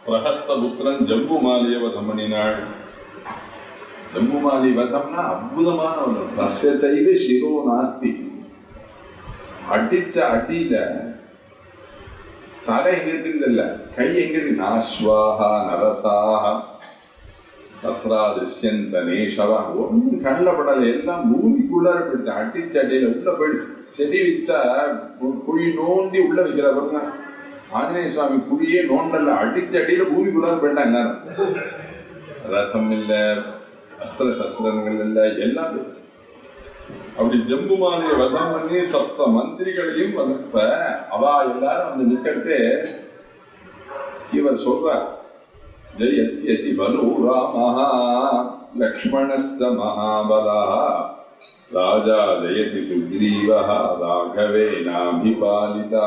பிரஹஸ்தபுத்திரன் ஜம்புமாலிய வதம் பண்ணினாள். ஜம்புமாலி வதம்னா அற்புதமான ஒரு தஸ்ய சைவ சிரோ நாஸ்தி. அடிச்ச அடியில தலை எங்க இருக்குதில்ல, கை எங்க இருக்கு? நாஸ்வாஹா நரசாஹ தத்ரா திருஷ்யந்த நேஷவா. ஒன்றும் கண்ணில் படலை, எல்லாம் பூமிக்குள்ளார போயிடுச்சு. அடிச்ச அடியில உள்ள போயிடுச்சு. செடி வச்சா குழி நோண்டி உள்ள வைக்கிற பாருங்க. ஆஞ்சநேய சுவாமி குழியே நோண்டல, அடிச்ச அடியில பூமிக்குள்ளார போயிட்டாங்க. ரதம் இல்ல, அஸ்திர சஸ்திரங்கள் இல்ல, எல்லாம் அப்படி ஜம்புமாலிய வதம் பண்ணி சப்த மந்திரிகளையும் வதப்ப அவா எல்லாரும் அந்த நிற்கத்தே இவர் சொல்றார், ஜெயத்யதி பலோ ராமஹ லக்ஷ்மணஸ்ச மகாபலா ராஜா ஜெயதி சுக்ரீவஹ ராகவேனாபிபாலிதா.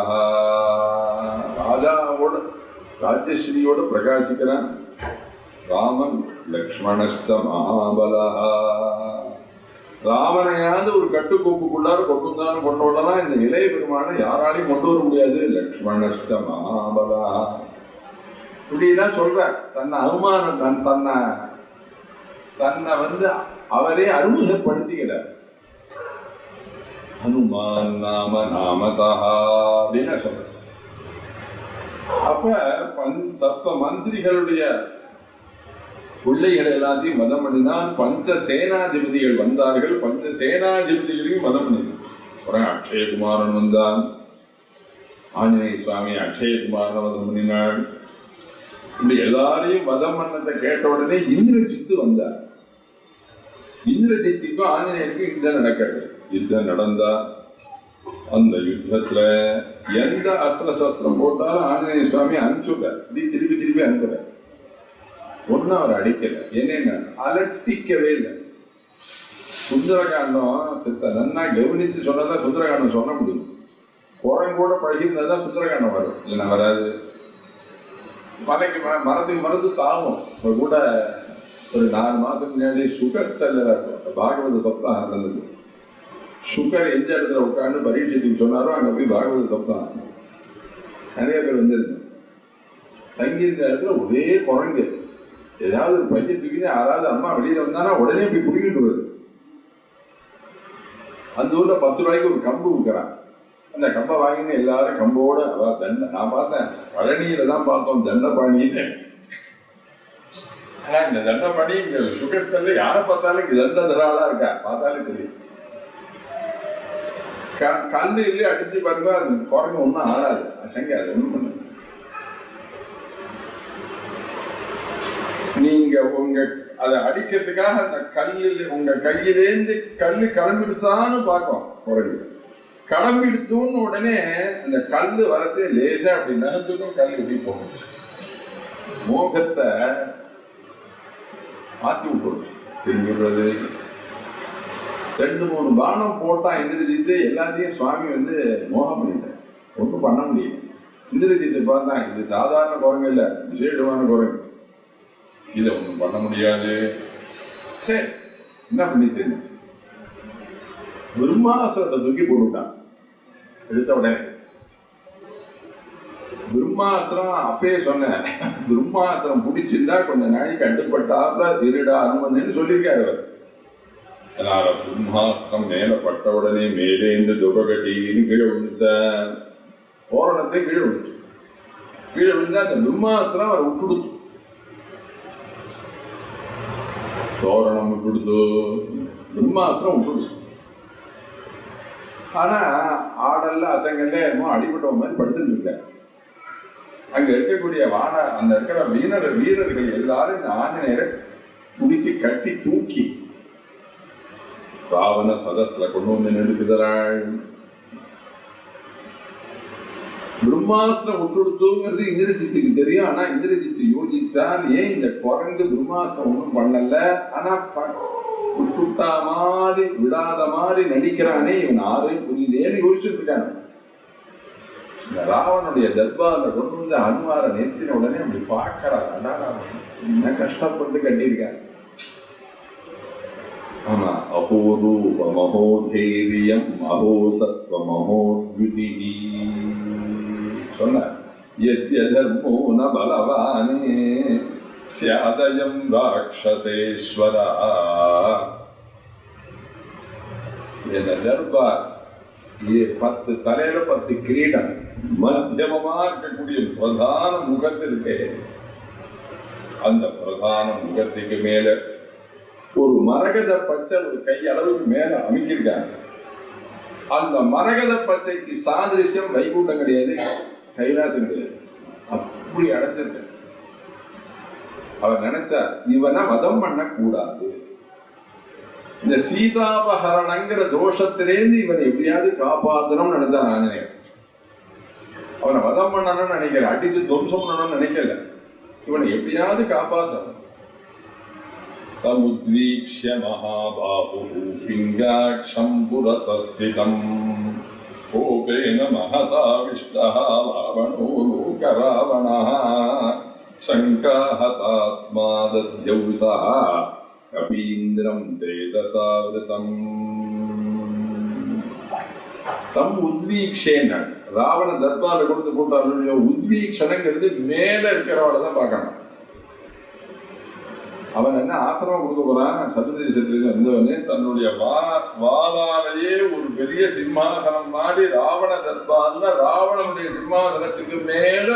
ராஜாவோட ராஜஸ்ரீயோட பிரகாசிக்கிறான் ராமன். லக்ஷ்மணஸ்ச மகாபலா. ராமனையாவது ஒரு கட்டுக்கோப்புக்குள்ளார கொண்டுந்தாலும் கொண்டு வரலாம். இந்த இளைய பெருமான யாராலையும் கொண்டு வர முடியாது. லக்ஷ்மணஸ்ச மகாபலா. இப்படிதான் சொல்ற. தன்னை அவமானம், தன்னை அவரே அறிமுகப்படுத்திக்கிறார். ஹனுமான் நாம நாமதா அப்படின்னு சொல்ற. அப்ப சப்த மந்திரிகளுடைய பிள்ளைகள் எல்லாத்தையும் மதம் பண்ணினான். பஞ்ச சேனாதிபதிகள் வந்தார்கள். பஞ்ச சேனாதிபதிகளையும் மதம் பண்ணினான். அக்ஷயகுமாரன் வந்தான். ஆஞ்சநேய சுவாமி அக்ஷயகுமாரன் மதம் பண்ணினாள். இப்படி எல்லாரையும் வதம் பண்ணதை கேட்ட உடனே இந்திரஜித்து வந்தார். இந்திரஜித்துக்கும் ஆஞ்சநேயருக்கும் யுத்தம் நடக்கிறது. யுத்தம் நடந்தா அந்த யுத்தத்துல எந்த அஸ்திர சஸ்திரம் போட்டாலும் ஆஞ்சநேய சுவாமி அனுப்பிச்சுட்டார். திருப்பி திருப்பி அனுப்புறார். ஒன்னும் அவர் அடிக்கல. என்னென்ன அலட்டிக்கவே இல்லை. சுந்தரகாண்டம் நன்னா கவனிச்சு சொன்னதான் சுந்தரகாண்டம் சொல்ல முடியும். குரங்கூட பழகிருந்தாதான் சுந்தரகாண்டம் வரும், இல்லைன்னா வராது. மலைக்கு மரத்துக்கு மருந்து தாவும். கூட ஒரு 4 மாசம் முன்னாடி சுகஸ்தல்ல பாகவத சப்தாகம் நடந்தது. சுகர் எந்த இடத்துல உட்காந்து பரீட்சத்துக்கு சொன்னாரோ அங்க போய் பாகவத சப்தாகம் நிறைய பேர் வந்திருந்தேன். தங்கியிருந்த இடத்துல ஒரே குரங்கு. ஏதாவது ஒரு பையன் தூக்கிட்டு யாராவது அம்மா வெளியில வந்தானா உடனே போய் குடிக்கிட்டு வருது. அந்த ஊர்ல 10 ரூபாய்க்கு ஒரு கம்பு விற்கிறான். அந்த கம்பை வாங்கின்னு எல்லாரும் கம்போட தண்டை. நான் பார்த்தேன், பழனியில தான் பார்த்தோம் தண்டபாணின்னு. ஆனா இந்த தண்டபாணி இங்க சுகஸ்தல்ல யாரை பார்த்தாலும் தண்டதராளா இருக்கா, பார்த்தாலும் தெரியும். கல்லு இல்லையே அடிச்சு பாருங்க, அது குரங்கு ஒன்றும் ஆடாது, அசங்க அது ஒன்றும் பண்ணு. நீங்க உங்க அதை அடிக்கிறதுக்காக அந்த கல்லில் உங்க கையிலேந்து கல்லு கிளம்பிடுத்தான்னு பார்க்கும். குரங்கு கிளம்பிடுத்தோன்னு உடனே அந்த கல்லு வரது லேசா அப்படி நகர்த்துக்கும், கல் எப்படி போகும். மோகத்தை மாற்றி விட்டுறது, திரும்பிடுறது. 2-3 பானம் போட்டா இந்திரஜித்து எல்லாத்தையும் சுவாமி மோகம் பண்ணிட்டார். ஒன்றும் பண்ண முடியும். இந்திரஜித்தை பார்த்தா இது சாதாரண குரங்கு இல்லை, விசேஷமான குரங்கு, இதை ஒன்றும் பண்ண முடியாது. சரி, என்ன பண்ணிட்டு பிரம்மாஸ்திரத்தை தூக்கி போட்டுவிட்டான். எடுத்த உடனே பிரம்மாஸ்திரம் அப்பயே சொன்னேன், பிரம்மாஸ்திரம் பிடிச்சிருந்தா கொஞ்ச நாளைக்கு கட்டுப்பட்டாப்ப இருடா அனுமதின்னு சொல்லியிருக்காரு அவர். அதனால பிரம்மாஸ்திரம் மேல பட்ட உடனே மேலே இந்த துபகட்டின்னு கீழே விழுந்த தோரணத்தை கீழே விழுச்சு. கீழே விழுந்தா அந்த பிரம்மாஸ்திரம் அவரை விட்டுடுச்சு. தோரணம் விட்டுடுது, பிரம்மாஸ்திரம் விட்டுடுச்சு. ஆனா ஆடல்ல அசங்கல்ல என்னமோ அடிபட்ட மாதிரி படுத்துட்டு இருக்க. அங்க இருக்கக்கூடிய அந்த இருக்கிற வீரர்கள் எல்லாரும் இந்த ஆஞ்சநேயரை குடிச்சு கட்டி தூக்கி ராவண சதஸ்ல கொண்டு நிறுத்துகிறாள். பிரம்மாஸ்திரம் விட்டுடுத்துங்கிறது இந்திரஜித்துக்கு தெரியும். ஆனா இந்திரஜித்து யோசிச்சான், ஏன் இந்த குரங்கு பிரம்மாஸ்திரம் ஒன்றும் பண்ணல, ஆனா விட்டுட்டா மாதிரி விடாத மாதிரி நடிக்கிறானே, இவன் ஆரையும் புரியுதேன்னு யோசிச்சுட்டு இருக்காங்க. இந்த ராவனுடைய தர்பார்ல கொண்டு அனுமார நிறுத்தின உடனே அப்படி பார்க்கறாங்க. என்ன கஷ்டப்பட்டு கட்டியிருக்காங்க. ஆமா, அஹோரூப மகோதைரியம் மகோசத்வ மகோத்யுதி சொன்னார். யத்யதர்மோ ந பலவானே ஸ்யாதயம் ராக்ஷசேஸ்வரா. இந்த தர்பார் 10 தலையில 10 கிரீடம், மத்தியமமா இருக்கக்கூடிய பிரதான முகத்திற்கு, அந்த பிரதான முகத்துக்கு மேல ஒரு மரகத பச்சை ஒரு கை அளவுக்கு மேல அமைக்கிருக்காங்க. அந்த மரகத பச்சைக்கு சாதிருஷ்யம் வைகுண்டம் கிடையாது, கைலாசம் கிடையாது, அப்படி அடைஞ்சிருக்க. அவர் நினைச்சார் இவனை வதம் பண்ண கூடாது, இந்த சீதாபஹரணங்கிற தோஷத்திலேருந்து இவனை எப்படியாவது காப்பாற்றணும் நினைச்சார் ஆஞ்சநேயர். அவனை வதம் பண்ணணும்னு நினைக்கல, அடித்து துவம்சம் பண்ணணும்னு நினைக்கல, இவனை எப்படியாவது காப்பாற்றணும். தமுத்வீக்ஷ்ய மகாபாஹுः பிங்காட்சம் புரதஸ்திதம் கோபேன மஹதாவிஷ்டः ராவணோ லோகராவணः சங்காஹதாத்மா தத்யௌசः கபீந்திரம் தேஜசாவிருதம். தம் உத்வீக்ஷேன ராவண தர்பார கொடுத்து போட்டாரு. உத்வீக்ஷனங்கிறது மேல இருக்கிறவளை தான் பார்க்கணும். அவன் என்ன ஆசிரமம் கொடுக்க போறான், சதுர்தேசத்திலிருந்து வந்தவனே தன்னுடைய வாளாலேயே ஒரு பெரிய சிம்மாசனம் மாடி ராவண தர்பார்ல ராவணனுடைய சிம்மாசனத்துக்கு மேல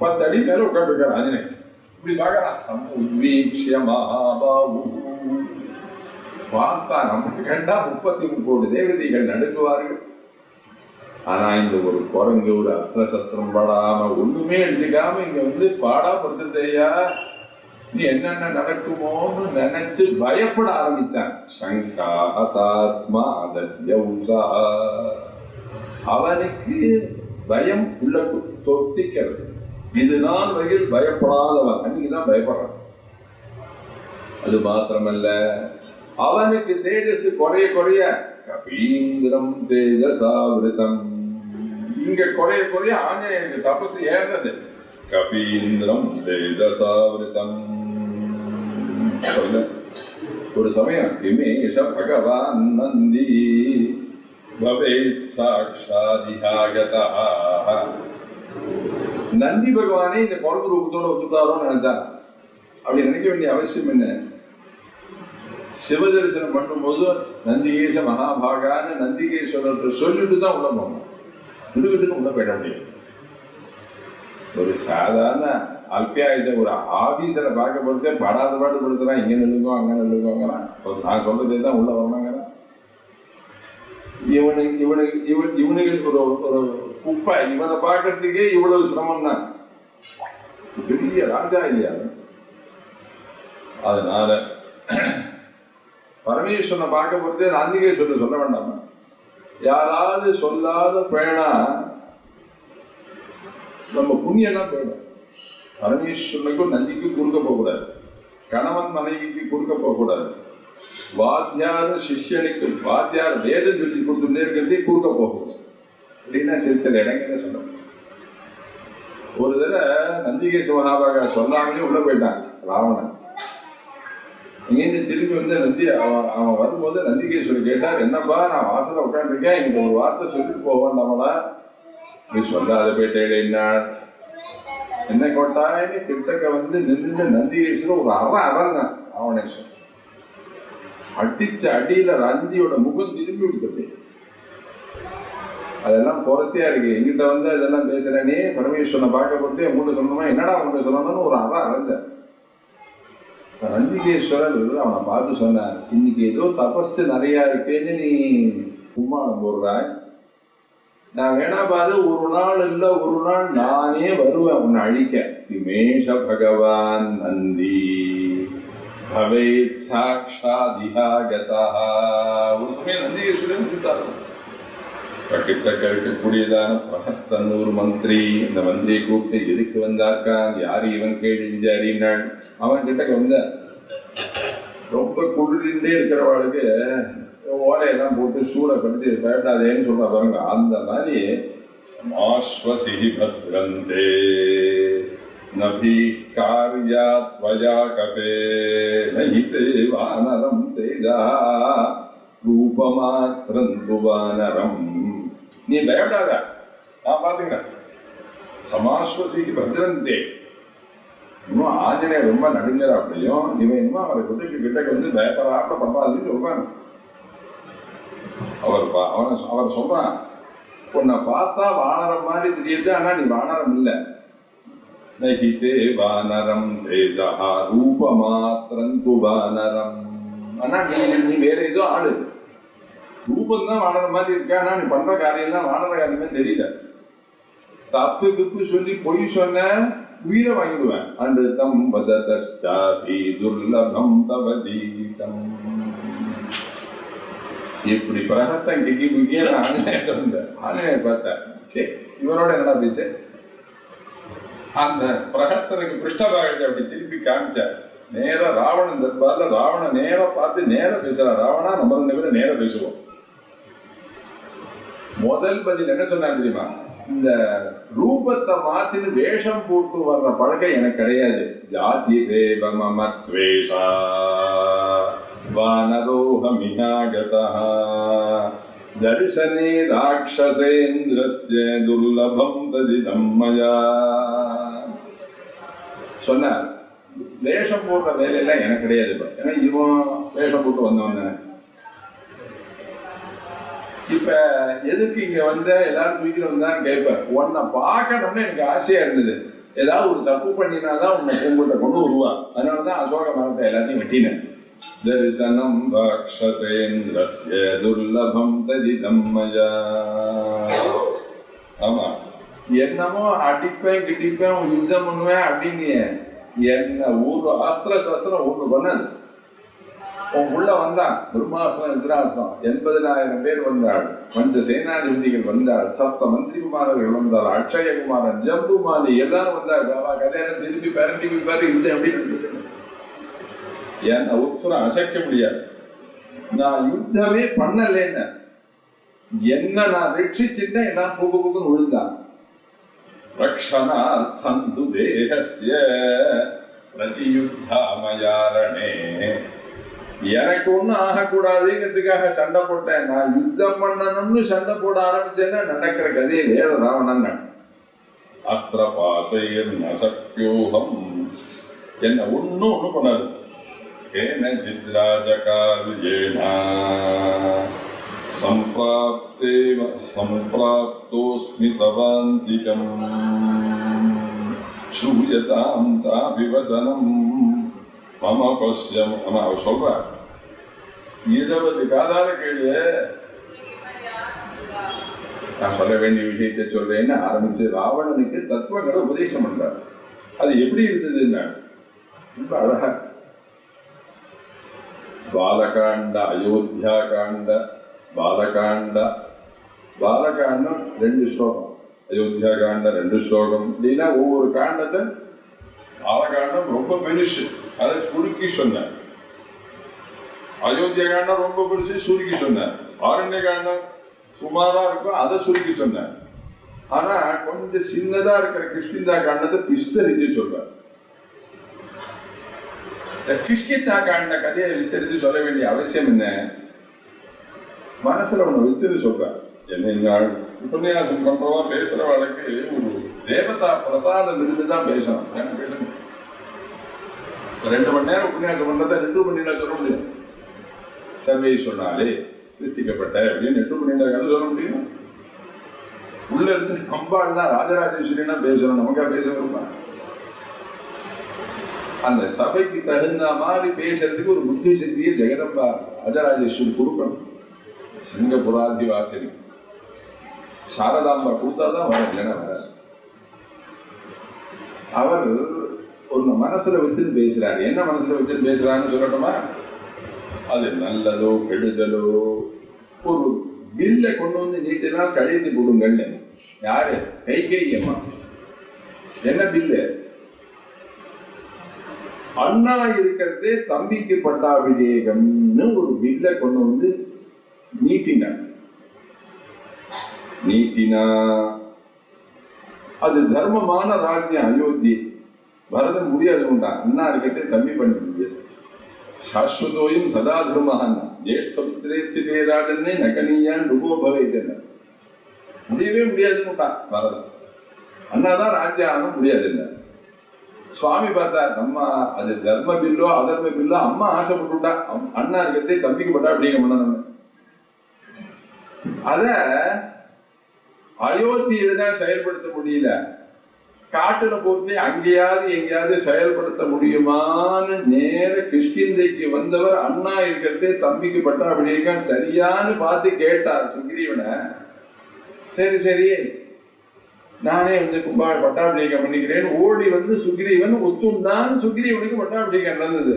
10 அடி மேல உட்காந்துருக்காரு ஆஞ்சநேயர். இப்படி பார்க்கறான். தம் உத்வீக்ஷ்ய மகாபாஹு. பார்த்தா நம்ம கண்டா 33 தேவதைகள் நடுக்குவார்கள். ஆனா இந்த ஒரு குரங்கு ஒரு அஸ்திர சஸ்திரம் படாம ஒண்ணுமே எழுதிக்காம இங்க வந்து பாடா பொறுத்து தெரியா, நீ என்னென்ன நடக்குமோன்னு நினைச்சு பயப்பட ஆரம்பிச்சான். சங்காஹதாத்மா தத்யௌசா. அவனுக்கு பயம் உள்ள தொட்டிக்கிறது. இது நாள் வகையில் பயப்படாதவன் அன்னைக்குதான் பயப்படுறான். அது மாத்திரமல்ல, அவனுக்கு தேஜஸ் குறைய குறைய கபீந்திரம் தேஜசாவிருதம். இங்க குறைய குறைய ஆஞ்சநேயருக்கு தபசு ஏறது. கபீந்திரம் தேஜசாவிருதம். ஒரு சமயம் இமேஷ பகவான் நந்தி பவேத் சாக்ஷாதிஹாகதஹ. நந்தி பகவானே இந்த குரங்கு ரூபத்தோட ஒத்துட்டாரோன்னு நினைச்சான். அப்படி நினைக்க வேண்டிய அவசியம் என்ன? சிவதரிசனம் பண்ணும்போது நந்திகேச மகாபாகான்னு நந்திகேஸ்வரத்தை சொல்லிட்டு தான் உள்ள போகணும். விடுகிட்டு உள்ள போயிட முடியும். ஒரு சாதாரண அல்பியாயத்தை ஒரு ஆபீஸரை பார்க்க பொறுத்தே படாத பாடு படுத்துறான். இங்க நில்லுங்கோ அங்க நில்லுங்கோங்கிறான். நான் சொல்றதே தான் உள்ள வரணுங்கிறான். இவனுக்கு ஒரு குப்பை, இவனை பார்க்கறதுக்கே இவ்வளவு சிரமம் தான். பெரிய ராஜா இல்லையா? அதனால பரமேஸ்வரனை பார்க்க பொறுத்தே நந்திகேஸ்வரனை சொல்ல வேண்டாமா? யாராவது சொல்லாத பேணா நம்ம புண்ணியெல்லாம் போயிடும். பரமேஸ்வரனுக்கும் நந்திக்கும் குறுக்க போகக்கூடாது, கணவன் மனைவிக்கு குறுக்க போகக்கூடாது, வாத்தியார் சிஷ்யனுக்கு வாத்தியார் வேதம் சொல்லி கொடுத்துட்டே இருக்கிறதே குறுக்க போகக்கூடாது. அப்படின்னா சில இடங்கள்ல சொல்லணும். ஒரு தடவை நந்திகேச மகாபாகா சொல்லாமலே உள்ள போயிட்டாங்க ராவணன். இங்கேருந்து திரும்பி வந்து அவன் வரும்போது நந்திகேஸ்வரர் கேட்டார், என்னப்பா நான் வாசல உட்காந்துருக்கேன், இங்க ஒரு வார்த்தை சொல்லிட்டு போக வேண்டாமடா, நீ சொல்லாத போயிட்டே என்ன கோட்டாயின்னு கிட்டக்க வந்து நின்று நந்திகேஸ்வரர் ஒரு அரங்க அவனை அடிச்ச அடியில ரந்தியோட முகம் திரும்பி விடுத்தது. அதெல்லாம் பொறத்தியா இருக்கு. எங்கிட்ட வந்து அதெல்லாம் பேசுறேனே பரமேஸ்வரனை பார்க்க போட்டு உங்கள்கிட்ட சொல்லணுமா, என்னடா உங்கள்கிட்ட சொல்லணும்னு ஒரு அறந்த நந்திகேஸ்வரர் அவனை பார்த்து சொன்னார், இன்னைக்கு ஏதோ தபஸ் நிறைய இருக்கேன்னு நீ கும்மாளம் போடுறாய், நான் வேணா பாரு ஒரு நாள் இல்ல ஒரு நாள் நானே வருவேன் உன்னை அழிக்க. இமேஷ பகவான் நந்தி பவேத் சாக்ஷாதிஹாகதஹ. ஒரு சமயம் நந்திகேஸ்வரன் கொடுத்தாரு. கிட்டக்க இருக்கக்கூடியதான பிரஹஸ்தன் மந்திரி, இந்த மந்திரியை கூப்பிட்டு எதுக்கு வந்தார்க்கான், யாரு இவன் கேடு விசாரினாள். அவன் கிட்டக்க வந்த ரொம்ப குளிர்ந்தே இருக்கிறவாளுக்கு ஓலையெல்லாம் போட்டு சூடப்படுத்தி பயப்படாதேன்னு சொல்ற பாருங்க. அந்த மாதிரி சமாஸ்வசி பத்ரந்தே நபி கார்யா த்வயா கபே நஹிதே வானரம் தேஜா ரூபமாத்ரம் துவானரம். நீ பயப்படாத, நான் பாத்துக்கிறேன். சமாஸ்வசிக்கு பத்ரந்தே. இன்னும் ஆஞ்சநேயர் ரொம்ப நடுங்கற அப்படியும் இவன் இன்னும் அவரை கிட்ட வந்து பயப்படாம பண்றாதுன்னு சொல்றான். அவர் சொல்றான், உன்னை பார்த்தா வானரம் மாதிரி தெரியுது, ஆனா நீ வானரம் இல்லை. நகிதே வானரம் தேஜா ரூப மாத்திரந்து வானரம். ஆனா நீ வேற ஏதோ ஆடு, ரூபம் தான் வானரம் மாதிரி இருக்க, ஆனா நீ பண்ற காரியம்லாம் வானர காரியமே தெரியல. தப்பு கிப்பு சொல்லி பொய் சொன்ன உயிரை வாங்கிடுவேன். அன்று தம் வததச்சாபி துர்லபம் தவ ஜீவிதம். இப்படி பிரகஸ்தம் கிக்கி முக்கிய ஆஞ்சநேயர் பார்த்தேன். சரி, இவரோட என்னடா பேச்சு. அந்த பிரகஸ்தனுக்கு பிருஷ்டபாகத்தை அப்படி திருப்பி காமிச்சார். நேர ராவணன் தர்பார்ல ராவணன் நேர பார்த்து நேர பேசுறான். ராவணா நம்ம ரெண்டு பேரும் நேர பேசுவோம். முதல் பதில் என்ன சொன்னாங்க தெரியுமா? இந்த ரூபத்தை மாத்தின்னு வேஷம் போட்டு வர்ற பழக்கம் எனக்கு கிடையாது. ஜாதி தேவ மம த்வேஷா வானரோஹமிநாகதः தர்சனே ராட்சசேந்திரஸ்ய துர்லபம் ததிதம் மயா. சொன்னார், வேஷம் போடுற வேலையெல்லாம் எனக்கு கிடையாது. ஏன்னா இவன் வேஷம் போட்டு வந்தவன். இப்ப எதுக்கு இங்க வந்த எல்லாரும் தூக்கிட்டு வந்தான்னு கேட்பேன். உன்னை பார்க்கணும்னு எனக்கு ஆசையா இருந்தது. ஏதாவது ஒரு தப்பு பண்ணினாதான் உன்னை உங்கள்கிட்ட கொண்டு வருவான். அதனாலதான் அசோக மரத்தை எல்லாத்தையும் வெட்டினேன். தரிசனம் ராட்சசேந்திரஸ்ய துர்லபம் ததிதம் மயா. ஆமா, என்னமோ அடிப்பேன் கிட்டிப்பேன் யுத்தம் பண்ணுவேன் அப்படின்னு என்ன ஊர் அஸ்திர சஸ்திரம் ஒன்று பண்ணது. உன் உள்ள வந்தான் பிரம்மாஸ்திரம் இந்திராஸ்திரம் 80,000 பேர் வந்தாள். பஞ்ச சேனாதிபதிகள் வந்தாள். சப்த மந்திரிகுமாரர்கள் வந்தாள். அக்ஷயகுமாரன், ஜம்புமாலி எல்லாரும் வந்தாள். கதையெல்லாம் திருப்பி பரண்டி பாரு இல்லை அப்படின்னு என்ன உத்தரம் அசைக்க முடியாது. நான் யுத்தமே பண்ணலேன்னு என்ன நான் ரட்சிச்சுட்டேன். எல்லாம் புகு புகுன்னு விழுந்தான். ரக்ஷணார்த்தம் து தேகஸ்ய பிரதியுத்தாமயாரணே. எனக்கு ஒன்றும் ஆகக்கூடாதுங்கிறதுக்காக சண்டை போட்டேன். நான் யுத்தம் பண்ணணும்னு சண்டை போட ஆரம்பிச்சேன்னா நடக்கிற கதையை வேற ராவணன். அஸ்திர பாசையர் நசக்யோகம் என்ன ஒன்றும் பண்ணாது. ஏன சித்ராஜகார்யேனா சம்பிராப்தோஸ்மி தவாந்திகம் ஸ்ரூயதாம் சாபிவசனம் மம பஷ்யம். ஆமா, அவர் சொல்றார், 20 காதார கேள்வி. நான் சொல்ல வேண்டிய விஷயத்தை சொல்றேன்னு ஆரம்பிச்சு ராவணனுக்கு தத்துவங்களை உபதேசம் பண்றார். அது எப்படி இருந்ததுன்னா ரொம்ப அழகா பாலகாண்ட அயோத்தியா காண்ட பாலகாண்ட பாலகாண்டம் 2 ஸ்லோகம், அயோத்தியா காண்ட 2 ஸ்லோகம். இல்லைன்னா ஒவ்வொரு காண்டத்தை பாலகாண்டம் ரொம்ப பெருசு, அதை சுருக்கி சொன்னார். அயோத்தியா காண்டம் ரொம்ப பெருசு, சுருக்கி சொன்னார். ஆரண்ய காண்டம் சுமாரா இருக்கும், அதை சுருக்கி சொன்னார். ஆனா கொஞ்சம் சின்னதா இருக்கிற கிஷ்கிந்தா காண்டத்தை விஸ்தரிச்சு சொல்றார். கிஷ்கிந்தா காண்ட கதையை விஸ்தரித்து சொல்ல வேண்டிய அவசியம் என்ன? மனசுல ஒண்ணு வச்சது சொல்றார். என்ன உபன்யாசம் பண்றவா பேசுற வழக்கு ஒரு தேவதா பிரசாதம் இருந்துதான் பேசணும். ஏன்னா பேசணும் 2 மணி நேரம் உபன்யாசம் பண்றத 2 மணி நேரம் சொல்ல முடியும். சர்வே சொன்னாலே சிருஷ்டிக்கப்பட்ட அப்படின்னு 8 மணி நேரம் கதை சொல்ல முடியும். உள்ள இருந்து அம்பாள்னா ராஜராஜேஸ்வரினா பேசணும், நமக்கா பேச வருமா? அந்த சபைக்கு தகுந்த மாதிரி பேசுறதுக்கு ஒரு புத்தி சக்தியை ஜெகதம்பா ராஜராஜேஸ்வரி கொடுக்கணும். சிங்கபுராதி வாசனி சாரதாம்பா கொடுத்தாதான் வர, இல்லைன்னா வர. அவர் ஒரு மனசுல வச்சுட்டு பேசுறாரு. என்ன மனசுல வச்சுட்டு பேசுறாருன்னு சொல்லட்டுமா? அது நல்லதோ கெடுதலோ ஒரு பில்ல கொண்டு வந்து நீட்டினா கழிந்து போடுங்கன்னு. யாரு? கைகேயி. என்ன பில்லு? அண்ணா இருக்கிறதே தம்பிக்கு பட்டாபிஷேகம்னு ஒரு பில்ல கொண்டு வந்து நீட்டினா அது தர்மமான ராஜ்யம். அயோத்தி பரதன் முடியாது உண்டான். அண்ணா இருக்கிறதே தம்பி பண்ண முடியாது. சாஸ்வதோயும் சதா தர்மஹான் ஜேஷ்டபுத்திரே ஸ்திதே ராஜன்னே நகனியான் ருபோ பவேதேன. முடியவே முடியாதுன்னு விட்டான் பரதன். அண்ணாதான் ராஜ்யம் ஆக முடியாது இல்லை. சுவாமி பார்த்தார், நம்ம அது தர்ம பில்லோ அதர்ம பில்லோ அம்மா ஆசைப்பட்டுட்டா அண்ணா இருக்கிறதே தம்பிக்கு பட்டா அப்படிங்க பண்ணணும். அத அயோத்தியில தான் செயல்படுத்த முடியல. காட்டுல போட்டு அங்கேயாவது எங்கேயாவது செயல்படுத்த முடியுமான்னு நேர கிஷ்கிந்தைக்கு வந்தவர் அண்ணா இருக்கிறதே தம்பிக்கு பட்டா அப்படிங்க சரியான்னு பார்த்து கேட்டார் சுக்ரீவனை. சரி சரி நானே வந்து பட்டாபிஷேகம் பண்ணிக்கிறேன் ஓடி வந்து சுக்ரீவன் ஒத்துண்டான். சுக்ரீவனுக்கு பட்டாபிஷேகம் நடந்தது.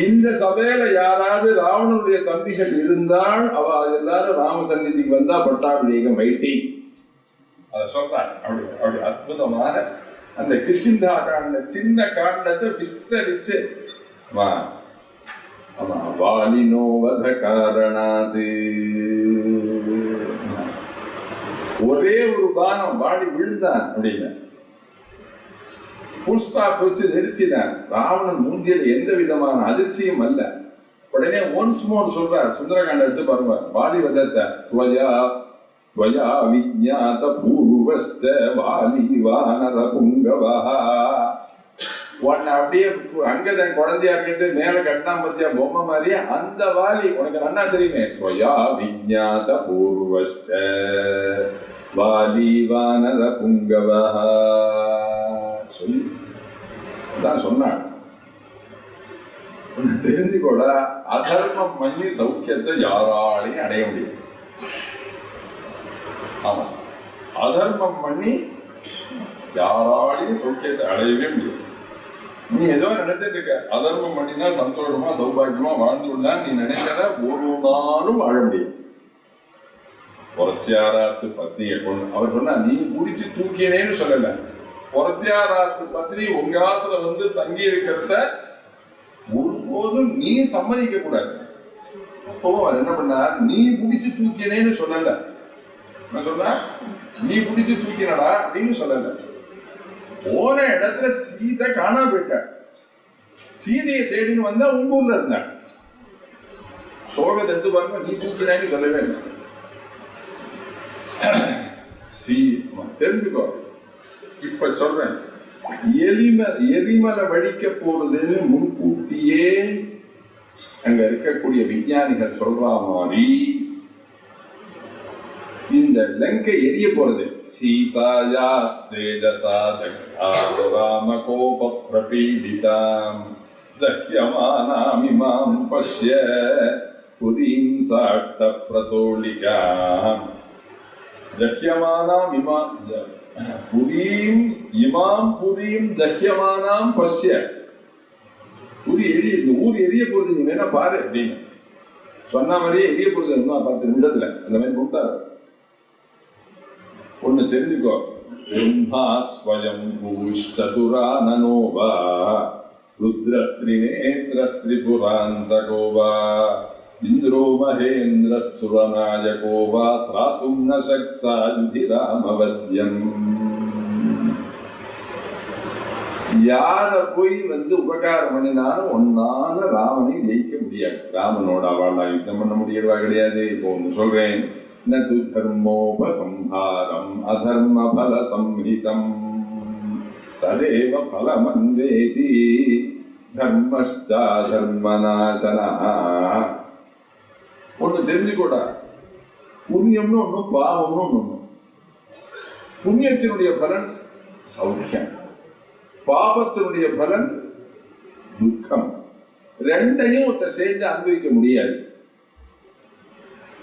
இந்த சபையில யாராவது ராவணனுடைய தம்பிகள் இருந்தால் அவ எல்லாரும் ராம சந்நிதிக்கு வந்தா பட்டாபிஷேகம் வெயிட்டிங். அத சொல்றாங்க. அப்படி அப்படி அற்புதமான அந்த கிஷ்கிந்தா காண்ட சின்ன காண்டத்தை விஸ்தரிச்சு வாலினோவத காரணாது ஒரே ஒரு பானம் வாடி விழுந்தான் அப்படின்னு புல் ஸ்டாப் வச்சு நிறுத்தினான். ராவணன் மூஞ்சியில எந்த விதமான அதிர்ச்சியும் அல்ல. உடனே ஒன்ஸ் மோர் சொல்றார். சுந்தரகாண்ட எடுத்து பாருங்க. வாலி வதத்த துவயா விஜ்ஞாத பூர்வஸ்ச வாலி வானர புங்கவா. உன்னை அப்படியே அங்கதான் குழந்தையா இருக்கிட்டு மேல கட்டாம பத்தியா பொம்மை மாதிரியே அந்த வாலி உனக்கு நன்னா தெரியுமே. துவயா விஜ்ஞாத பூர்வஸ்ச வாலி வானர புங்கவா சொல்லி தான் சொன்னான். தெரிஞ்சு கூட அதர்மம் பண்ணி சௌக்கியத்தை யாராலையும் அடைய முடியும். ஆமா, அதர்மம் பண்ணி யாராலையும் சௌக்கியத்தை அடையவே முடியும். நீ ஏதோ நினைச்சிட்டு இருக்க அதர்மம் பண்ணினா சந்தோஷமா சௌபாகியமா வாழ்ந்துள்ளா நீ நினைக்கிற ஒரு நாளும் வாழ முடியும். பொறத்தியாராத்து பத்னியை கொண்டு அவர் சொன்னா நீ முடிச்சு தூக்கினேன்னு சொல்லல. பொறத்தியாராத்து பத்னி உங்க காலத்துல வந்து தங்கி இருக்கிறத ஒருபோதும் நீ சம்மதிக்க கூடாது. அப்பவும் அவர் என்ன பண்ணார், நீ முடிச்சு தூக்கினேன்னு சொல்லல. என்ன சொன்ன, நீ முடிச்சு தூக்கினடா அப்படின்னு சொல்லல. போன இடத்துல சீதை காணாம போயிட்ட. சீதையை தேடின்னு வந்தா உங்க ஊர்ல இருந்த சோகத்தை எடுத்து பாருங்க. நீ தூக்கினான்னு சொல்லவே இல்லை. தெரிஞ்சுக்கோ. இப்ப சொல்றேன், எரிமலை வடிக்க போறதுன்னு முன்கூட்டியே அங்க இருக்கக்கூடிய விஞ்ஞானிகள் சொல்ற மாதிரி இந்த லங்கை எரிய போறது. சீதாயா ராம கோப பிரபீடிதாம் தஹ்யமானாமிமாம் பஷ்ய புரீம் சாட்ட பிரதோலிகாம். தஹ்யமானாம் இமாம் புரீம் இமாம் புரீம் தஹ்யமானாம் பஷ்ய. புரி எரிய, இந்த ஊர் எரிய போறது நீ வேணா பாரு அப்படின்னு சொன்ன மாதிரியே எரிய போறது 10 நிமிடத்துல அந்த மாதிரி கொடுத்தாரு. ஒண்ணு தெரிஞ்சுக்கோ, பிரம்மா ஸ்வயம் பூஷ்சதுரா நனோவா ருத்ரஸ்திரிநேத்ரஸ்திரிபுராந்தகோவா இந்திரோ மகேந்திர சுரநாயகோவா திராத்தும் ந சக்தா யுதிராமவத்யம். யார போய் வந்து உபகாரம் பண்ணினாலும் ஒன்னால ராமனை ஜெயிக்க முடியாது. ராமனோட அவளா யுத்தம் பண்ண முடியறவா கிடையாது. இப்போ ஒண்ணு சொல்றேன், நது தர்மோபசம்ஹாரம் அதர்ம பல சம்ஹிதம் ததேவ பலமந்தேதி தர்மஷ்சா தர்மநாசனா. ஒண்ணு தெரிஞ்சுக்கூடா, புண்ணியம்னு ஒண்ணும் பாவம்னு ஒண்ணு. புண்ணியத்தினுடைய பலன் சௌக்கியம், பாபத்தினுடைய பலன் துக்கம். ரெண்டையும் ஒருத்த சேர்ந்து அனுபவிக்க முடியாது.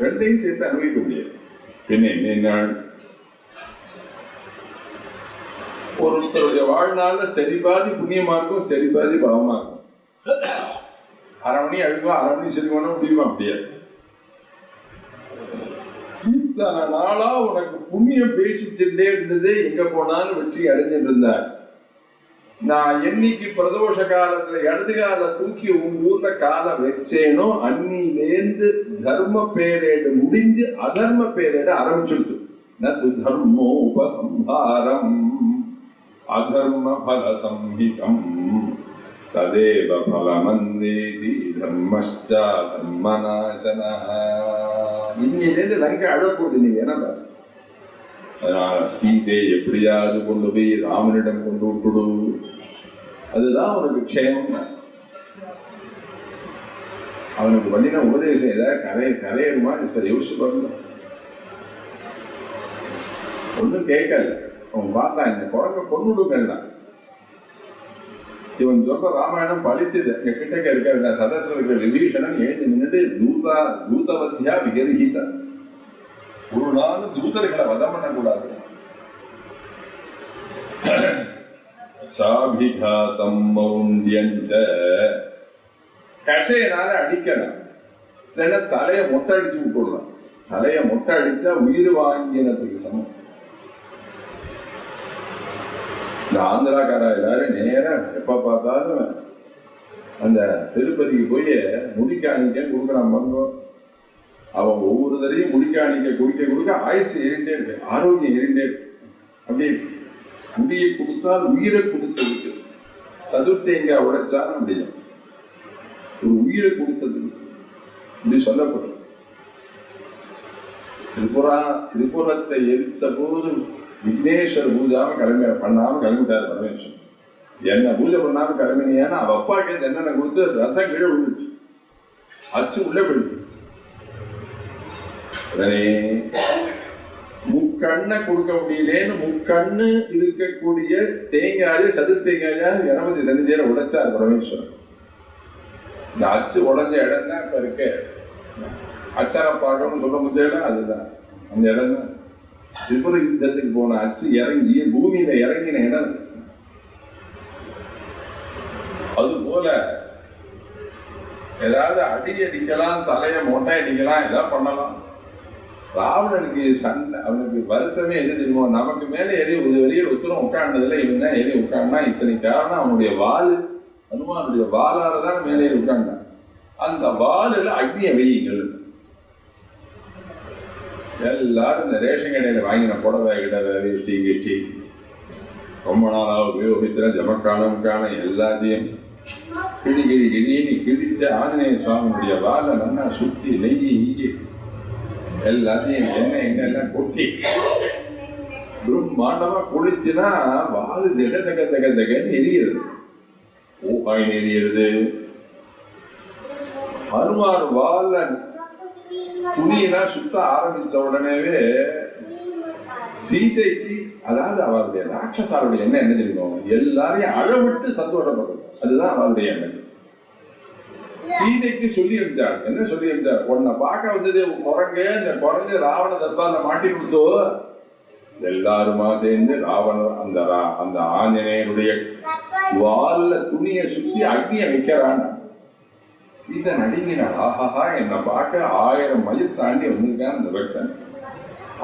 ரெண்டையும் சேர்த்து அனுபவிக்க முடியாது. பின்ன என்ன, ஒருத்தருடைய வாழ்நாள்ல சரி பாதி புண்ணியமா இருக்கும், சரி பாதி பாவமா இருக்கும். அரை மணி அழுக்கும், அரை மணி சரி பண்ண முடியுமா? முடியாது. இத்தனை நாளா உனக்கு புண்ணியம் பேசிச்சுட்டே இருந்தது, எங்க போனாலும் வெற்றி அடைஞ்சிட்டு இருந்த. நான் என்னைக்கு பிரதோஷ காலத்துல இடது கால தூக்கி உங்க ஊர்ல காலை வச்சேனோ அன்னிலேந்து தர்ம பேரேடு முடிஞ்சு அதர்ம பேரேடு ஆரம்பிச்சுடுது. நது தர்மோபசம்ஹாரம் அதர்ம பல சம்ஹிதம் ததேவ பலமந்தேதி தர்மஷ்சா தர்மநாசனா. இன்னிலேந்து லங்கை அழப்போகுது. நீங்க என்ன அதனால சீதை எப்படியாவது கொண்டு போய் ராமனிடம் கொண்டு விட்டுடு, அதுதான் அவனுக்கு க்ஷேமம். அவனுக்கு பண்ணின உபதேசம் ஏதாவது கரையருமா சார் யோசிச்சு பாருங்க. ஒன்றும் கேட்கல. அவன் பார்த்தான், இந்த குழந்தை கொண்டுடுங்கலாம். இவன் சொல்ற ராமாயணம் பழிச்சது எங்க கிட்டக்க இருக்கிற சதஸ்ல இருக்கிற விபீஷணன் எழுந்து நின்றுட்டு தூதவத்தியா விகர்ஹிதா, ஒரு நாள் தூதர்களை வதம் பண்ணக்கூடாது. சாபிகாதம் மௌண்யஞ்ச, கசையனால அடிக்கலாம், இல்லைன்னா தலையை மொட்டை அடிச்சு விட்டுடலாம். தலையை மொட்டை அடிச்சா உயிர் வாங்கினதுக்கு சமம். இந்த ஆந்திராக்காரா எல்லாரும் நேரம் எப்ப பார்த்தாலும் அந்த திருப்பதிக்கு போய் முடிக்காணிக்கன்னு கொடுக்குறான் பாருங்க. அவன் ஒவ்வொரு தரையும் முடிக்காணிக்க கொடுக்க ஆயுசு ஏறிண்டே இருக்கு, ஆரோக்கியம் ஏறிண்டே இருக்கு. அப்படியே முடியை கொடுத்தால் உயிரை கொடுத்ததுக்கு சதுர்த்தேங்காய் உடைச்சாலும் அப்படியும் ஒரு உயிரை கொடுத்ததுக்கு இப்படி சொல்லப்படும். திரிபுரத்தை எரிச்ச போது விக்னேஸ்வர பூஜாவை பண்ணாம கிளம்பிட்டாரு பரமேஸ்வரன். என்ன பூஜை பண்ணாம கிளம்பினியான்னு அவ அப்பா கேட்டு என்னென்ன கொடுத்து ரத்தம் கீழே விழுந்துச்சு, அச்சு உள்ள போயிடுச்சு. உடனே முக்கண்ணை கொடுக்க முடியலேன்னு முக்கண்ணு இருக்கக்கூடிய தேங்காயை சதுர் தேங்காயா கணபதி சன்னிதியில உடைச்சார் பரமேஸ்வரன். இந்த அச்சு உடைஞ்ச இடம் தான் இப்ப இருக்கு. அச்சரப்பாக்கம்னு சொல்ல முடியல, அதுதான் அந்த இடம் தான். திரிபுர யுத்தத்துக்கு போன அச்சு இறங்கி பூமியில இறங்கின இடம். அது போல ஏதாவது அடிக்கலாம், தலையை மொட்டை அடிக்கலாம், ஏதாவது பண்ணலாம். ராவணனுக்கு சண்டை, அவனுக்கு வருத்தமே எது தெரியுமோ, நமக்கு மேல ஏறி ஒரு வரையில் ஒத்துரும் உட்காண்டதுல இவன் தான் ஏறி உட்காண்டா. இத்தனை காரணம் அவனுடைய வால், ஹனுமானுடைய வாளாலதான் மேலே ஏறி உட்காண்டான். அந்த வாலில் அக்னிய வெய்யுங்கள். எல்லாரும் இந்த ரேஷன் கடையில வாங்கின புடவை வேஷ்டி கிஷ்டி ரொம்ப நாளாக உபயோகிக்கிற ஜமக்கான எல்லாத்தையும் கிழின்னு கிழிச்ச ஆஞ்சநேய சுவாமியுடைய வாழை நல்லா சுத்தி நெய்யி எல்லாத்தையும் எண்ணெய் எல்லாம் கொட்டி பிரம்மாண்டமா குளிச்சுனா வாழு தகன்னு எரிகிறது, ஊகாயின் எரிகிறது. ஹனுமான் வாழ துணியெல்லாம் சுத்த ஆரம்பிச்ச உடனேவே சீதைக்கு, அதாவது அவருடைய ராட்சசாருடைய எண்ணம் என்ன தெரியும், எல்லாரையும் அழவிட்டு சந்தோஷப்படுறது. அதுதான் அவருடைய எண்ணம். சீதைக்கு சொல்லி இருந்தார், என்ன சொல்லி இருந்தார், உன்னை பார்க்க வந்தது குரங்கு, இந்த குரங்கு ராவண தர்பால மாட்டி கொடுத்தோ, எல்லாருமா சேர்ந்து ராவணன் அந்த ஆஞ்சநேயனுடைய வால்ல துணியை சுத்தி அக்னிய வைக்கிறான். சீதை நடுங்கினாள், ஆஹாஹா என்னை பார்க்க 1000 மைல் தாண்டி வந்திருக்கான் அந்த பக்தன்.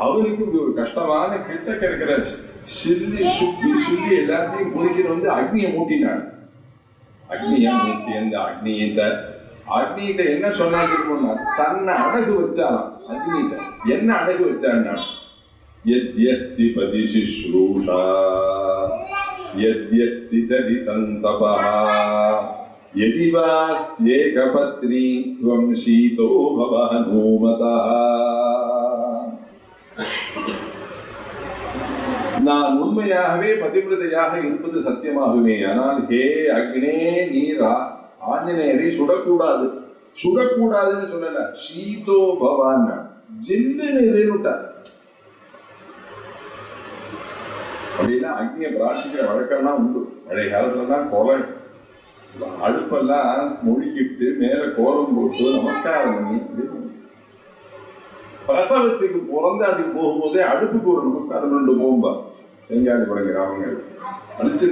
அவனுக்கு இப்படி ஒரு கஷ்டமான கிட்டக்க இருக்கிற சொல்லி எல்லாத்தையும் குறிக்கிற வந்து அக்னியை மூட்டினான். அக்னியை மூட்டி அந்த அக்னிகிட்ட என்ன சொன்னா, தன்னை அடகு வச்சாலாம். அக்னிகிட்ட என்ன அடகு வச்சான்னா, யத்யஸ்தி பதிசிஸ்ரூஷா யத்யஸ்தி சரிதம் தபஹ யதிவாஸ்த்யேகபத்னி த்வம் சீதோ பவ ஹனுமதः. நான் உண்மையாகவே பதிவிரதையாக இருப்பது சத்தியமாகுமே, ஆனால் ஹே அக்னே, நீரா ஆஞ்சநேயரை சுடக்கூடாதுன்னு சொல்லல, சீதோ பவான் ஜில்லுன்னு இருட்டார். அப்படின்னா அக்னியை பிரார்த்திக்கிற வழக்கம்லாம் உண்டு. பழைய காலத்துலதான் கொலை அடுப்பெல்லாம் மொழிக்கிட்டு மேல கோலம் போட்டு நமஸ்காரம் பண்ணி, பிரசவத்துக்கு பிறந்து அதுக்கு போகும்போதே அடுப்புக்கு ஒரு நமஸ்காரம் பண்ணிட்டு போகும்பா. செங்காடி படம் கிராமங்கள் அடுத்து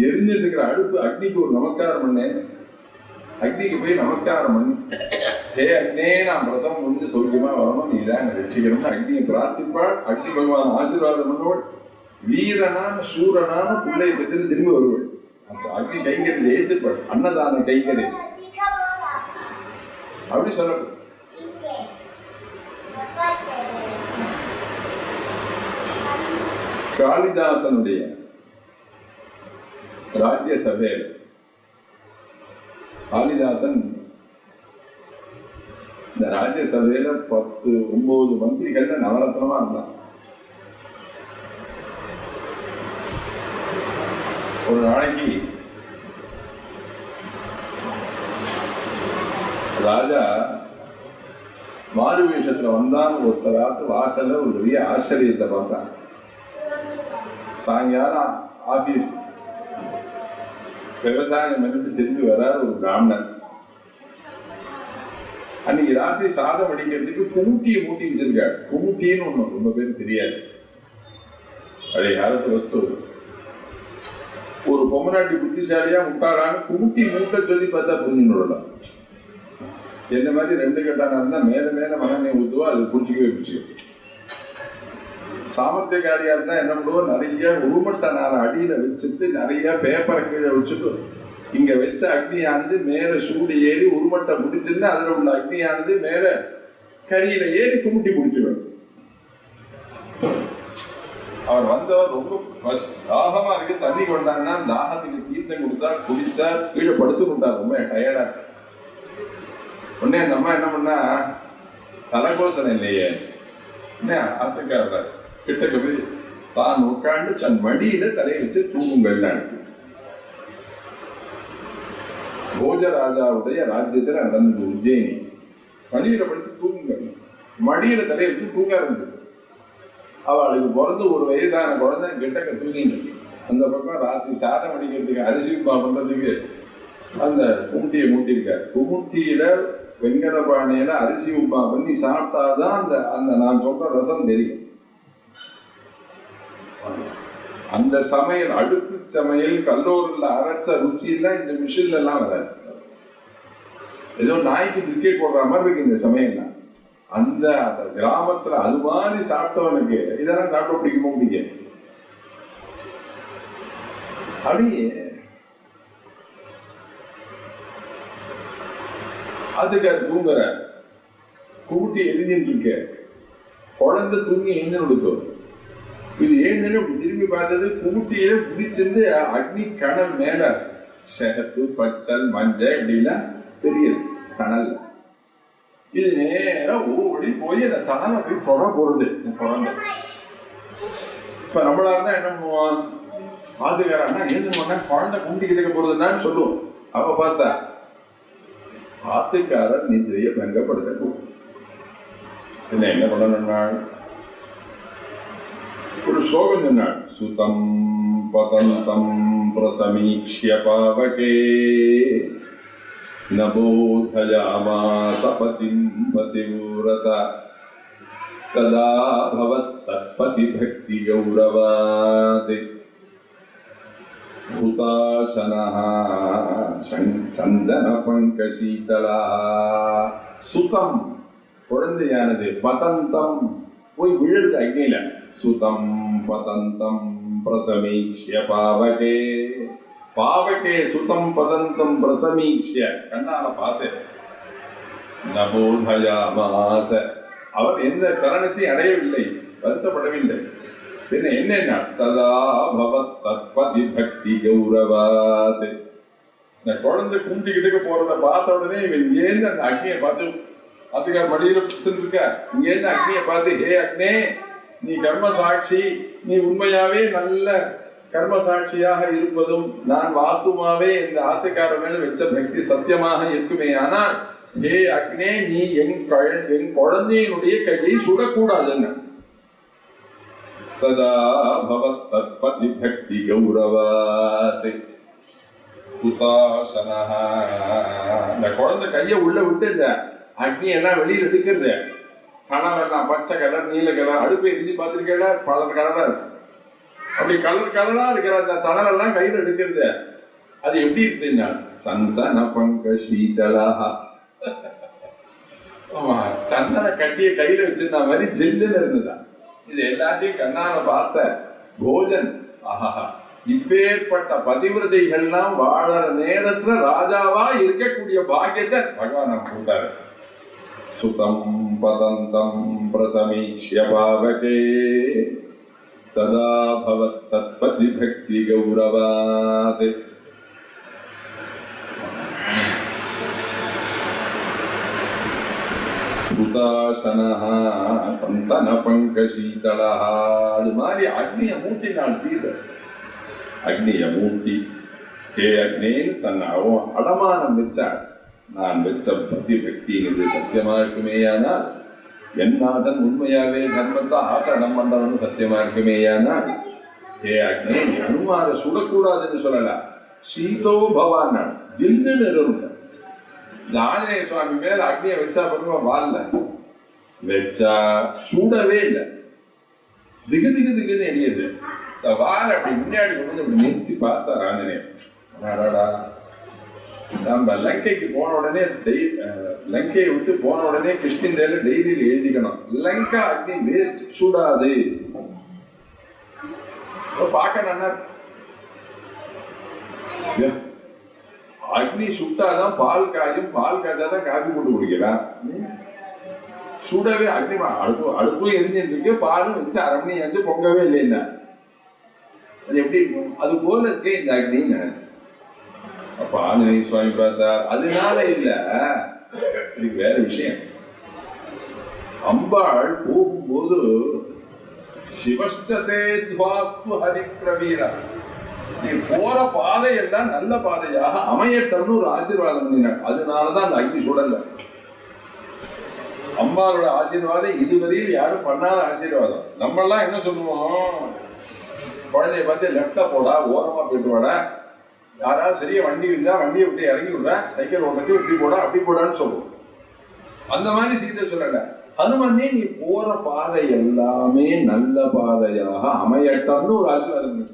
எரிஞ்சிட்டு இருக்கிற அடுப்பு அக்னிக்கு ஒரு நமஸ்காரம் பண்ணேன். அக்னிக்கு போய் நமஸ்காரம் பண்ணி, ஹே அக்னே, நான் பிரசவம் வந்து சௌக்கியமா வரணும், நீ தான் என்னை ரட்சிக்கணும்னு அக்னியை பிரார்த்திப்பாள். அக்னி பகவான் ஆசீர்வாதம் பண்ணுவாள். வீரனான சூரனான பிள்ளையை பெற்று திரும்பி வருவாள். அந்த அக்னி கைங்கறி ஏற்றுப்பாள், அன்னதான கைங்கறி அப்படி சொல்லப்படும். காளிதாசனுடைய ராஜ்யசபையில் காளிதாசன் இந்த ராஜ்யசபையில 9 மந்திரிகள்ல நவரத்னமா இருந்தான். ஒரு நாளைக்கு ராஜா மாறு வேஷத்துல வந்தான். ஒருத்தர் ராத்து வாசல்ல ஒரு பெரிய ஆச்சரியத்தை பார்த்தான். சாயங்காலம் ஆபீஸ் விவசாயம் பண்ணிட்டு திரும்பி வராரு ஒரு பிராமணன். அன்னைக்கு ராத்திரி சாதம் அடிக்கிறதுக்கு குமுட்டியை மூட்டி வச்சிருக்காரு. குமுட்டின்னு ஒண்ணு ரொம்ப பேருக்கு தெரியாது. பழைய காலத்து வஸ்து. ஒரு பொம்மநாட்டி புத்திசாலியா முட்டாளான்னு குமுட்டி மூட்டை சொல்லி பார்த்தா புரிஞ்சு விடலாம். என்ன மாதிரி 2 கட்டான இருந்தா மேல மேல மகனை ஊத்துவா, அது புடிச்சுக்கவே பிடிச்சிக்கும். சாமர்த்தியக்காரியா இருந்தா என்ன பண்ணுவோம், நிறைய உருமட்ட நாளை அடியில வச்சுட்டு நிறைய பேப்பரை கீழே வச்சுட்டு இங்க வச்ச அக்னியானது மேல சூடு ஏறி உருமட்டை முடிச்சுன்னா அதுல உள்ள அக்னியானது மேல கரியில ஏறி குமுட்டி பிடிச்சிடும். அவர் வந்தவர் ரொம்ப தாகமா இருக்கு, தண்ணி கொண்டாங்கன்னா தாகத்துக்கு தீர்த்தம் கொடுத்தா குடிச்சார், கீழே படுத்து கொண்டார், ரொம்ப டயர்டா. உடனே அந்த அம்மா என்ன பண்ணா, தலைகோசனை இல்லையே ஆத்துக்காரர் கிட்டக்கு போய் தான் உட்காந்து தன் மடியில தலையை வச்சு தூங்குங்கள். போஜராஜாவுடைய ராஜ்யத்துல நடந்தது உஜ்ஜயினி. மடியில படுத்து தூங்குங்கள், மடியில தலையை வச்சு தூங்க இருந்தது. அவளுக்கு பிறந்து ஒரு வயசான குழந்தை கிட்டக்க தூங்கிட்டு அந்த பக்கம் ராத்திரி சாதம் அடிக்கிறதுக்கு அரிசி பண்றதுக்கு அந்த குமுட்டியை மூட்டியிருக்காரு. குமுட்டியில வெங்கல பானையில அரிசி உப்பா பண்ணி சாப்பிட்டாதான் அந்த அந்த நான் சொல்ற ரசம் தெரியும். அந்த சமையல், அடுப்பு சமையல், கல்லூரில் அரைச்ச ருச்சி எல்லாம் இந்த மிஷின்ல எல்லாம் வராது. ஏதோ நாய்க்கு பிஸ்கெட் போடுற மாதிரி இருக்கு இந்த சமையல்லாம். அந்த கிராமத்துல அது மாதிரி சாப்பிட்டவனுக்கு இதெல்லாம் சாப்பிட பிடிக்குமோ பிடிக்க. அப்படியே அதுக்கு அது தூங்குற கூட்டி எரிஞ்சிட்டு இருக்க குழந்தை தூங்கி எழுந்து கொடுத்தோம். இது எழுந்து அப்படி திரும்பி பார்த்தது கூட்டியில புடிச்சிருந்து அக்னி கணல் மேல சிகப்பு பச்சல் மஞ்சள் இப்படிலாம் தெரியுது கணல். இது நேரம் ஓடி போய் அந்த தணலை போய் புற போடுது. இப்ப நம்மளா இருந்தா என்ன பண்ணுவோம், பாதுகாரன்னா எழுந்து பண்ண குழந்தை கும்பிட்டு போறதுன்னு சொல்லுவோம். அப்ப பார்த்தா ஆத்துக்காரர் நிதிரையை பங்கப்படுத்த என்ன பண்ணணும்னா ஒரு ஸ்லோகம் சொன்னாள். சுதம் பதந்தம் பிரசமீக்ஷ்ய பாவகே நபோதயாமாஸ பதிம் பதிவ்ரதா ததா பவத் தத்பதி பக்தி கௌரவாத் பூதாசனஹ சந்தன பங்கசீதலா. சுதம் குழந்தையானது, பதந்தம் போய் விழுது அக்னியில. சுதம் பதந்தம் பிரசமீக்ஷ்ய பாவகே. பாவகே சுதம் பதந்தம் பிரசமீக்ஷ்ய கண்ணால பார்த்து நபோதயாமாஸ அவர் எந்த சரணத்தையும் அடையவில்லை, வருத்தப்படவில்லை. என்ன ததா பவத் தத்பதி பக்தி கௌரவாத். இந்த குழந்தை கும்பிட்டுக்கிட்டு போறத பார்த்த உடனே இவன் இங்கேருந்து அந்த அக்னியை பார்த்து, அதுக்காக மடியில இருக்க இங்கேருந்து அக்னியை பார்த்து, ஹே அக்னே, நீ கர்ம சாட்சி, நீ உண்மையாவே நல்ல கர்ம சாட்சியாக இருப்பதும் நான் வாஸ்துவாவே இந்த ஆத்துக்கார மேல வச்ச பக்தி சத்தியமாக இருக்குமே, ஆனால் ஹே அக்னே, நீ என் குழந்தையினுடைய கையை சுடக்கூடாதுன்னு. ததா பவத் தத்பதி பக்தி கௌரவாத் புதாசனஹ. இந்த குழந்தை கையை உள்ள விட்டு இந்த அக்னி எல்லாம் வெளியில் எடுக்கிறது. கலரெல்லாம் பச்சை கலர், நீல கலர், அடுப்பை எரிஞ்சு பார்த்துருக்கேன், பல கலரா இருக்கு. அப்படி கலர் கலரா இருக்கிற அந்த தணலெல்லாம் கையில எடுக்கிறது. அது எப்படி இருக்குன்னா சந்தன பங்க சீதலா. ஆமா, சந்தன கட்டிய கையில வச்சிருந்த மாதிரி ஜெல்லுன்னு இருந்ததா. இது எல்லாத்தையும் கண்ணால பார்த்த போஜன், ஆஹா, இப்பேற்பட்ட பதிவிரதைகள்லாம் வாழற நேரத்துல ராஜாவா இருக்கக்கூடிய பாக்கியத்தை பகவான் கொடுத்தாரு. சுதம் பதந்தம் பிரசமீக்ஷ்ய பாவகே ததா பவத் தத்பதி பக்தி கௌரவாத். சுதாசனஹ சந்தன பங்கசீதலஹ. அது மாதிரி அக்னியை மூட்டினாள் சீதை. அக்னியை மூட்டி ஹே அக்னேன்னு தன்னை அவன் அடமானம் வச்சார். நான் வச்ச பக்தி பக்திங்கிறது சத்தியமா இருக்குமேயானால், என்னாதன் உண்மையாவே தர்மத்தை ஆசனம் பண்றவனு சத்தியமா இருக்குமேயானால், ஹே அக்னே நீ அனுமார சுடக்கூடாதுன்னு சொல்லலாம். சீதோ பவான் ஜில்லுன்னு இருந்த இந்த ஆஞ்சநேய சுவாமி மேல அக்னியை வச்சா பாருங்க, வால்ல வச்சா சூடவே இல்லை, திகு திகு திகுன்னு எரியுது. வால் அப்படி முன்னாடி கொண்டு அப்படி நிறுத்தி பார்த்தா ஆஞ்சநேயர், நம்ம லங்கைக்கு போன உடனே லங்கையை விட்டு போன உடனே கிருஷ்ணன் டைரியில் எழுதிக்கணும், லங்கா அக்னி வேஸ்ட் சூடாது. பார்க்க நல்லா அக்னி சுட்டாதான் பால் காயும், பால் காய்ச்சாதான் காஃபி போட்டு குடிக்கலாம். சுடவே அக்னி அடுப்பும் எரிஞ்சிருக்கு, பாலும் வச்சு அரை மணி ஆச்சு பொங்கவே இல்லைன்னா அது எப்படி இருக்கும்? அது போல இருக்கே இந்த அக்னின்னு நினைச்சு. அப்ப ஆஞ்சநேய சுவாமி பார்த்தார், அதனால இல்ல, இதுக்கு வேற விஷயம். அம்பாள் போகும்போது சிவஷ்டதே துவாஸ்து ஹரி பிரவீரா, நீ போற பாதை எல்லாம் நல்ல பாதையாக அமையட்டம்னு ஒரு ஆசீர்வாதம் பண்ணினார். அதனாலதான் அந்த அக்னி சுடல. அம்பாளோட ஆசீர்வாதம் இதுவரையில் யாரும் பண்ணாத ஆசீர்வாதம். நம்ம எல்லாம் என்ன சொல்லுவோம், குழந்தைய பார்த்து லெப்ட்ல போடா, ஓரமா போயிட்டு வாடா, யாராவது பெரிய வண்டி இருந்தா வண்டியை விட்டு இறங்கி விடுற, சைக்கிள் ஓட்டத்தை இப்படி போடா அப்படி போடான்னு சொல்லுவோம். அந்த மாதிரி சீதை சொல்லல, ஹனுமனே நீ போற பாதை எல்லாமே நல்ல பாதையாக அமையட்டம்னு ஒரு ஆசீர்வாதம் பண்ணி.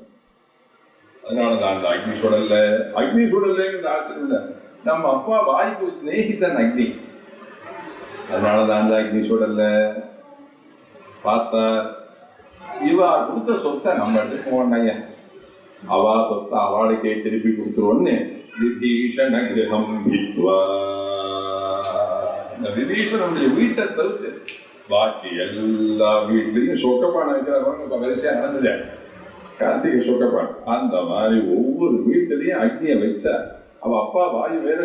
அதனாலதான் அந்த அக்னி சுடல்ல, அக்னி சுடல்ல ஆசீர்வாதம் இல்லை, நம்ம அப்பா வாய்ப்பு சிநேகிதன் அக்னி. அதனாலதான் அந்த அக்னி சுடல்ல பார்த்தா, இவா கொடுத்த சொத்தை நம்ம எடுத்து போனாங்க, அவா சொத்தை அவளுக்கே திருப்பி கொடுத்துருவோன்னு விபீஷண கிரகம் வித்வா, இந்த விபீஷணனுடைய வீட்டை தவிர்த்து பாக்கி எல்லா வீட்லையும் சொக்கப்பானை வைக்கிறவங்க வரிசையா நடந்தது. கார்த்திகை சொக்கப்பான் அந்த மாதிரி ஒவ்வொரு வீட்டிலையும் அக்னியை வச்சா. அவ அப்பா வாயு வேற,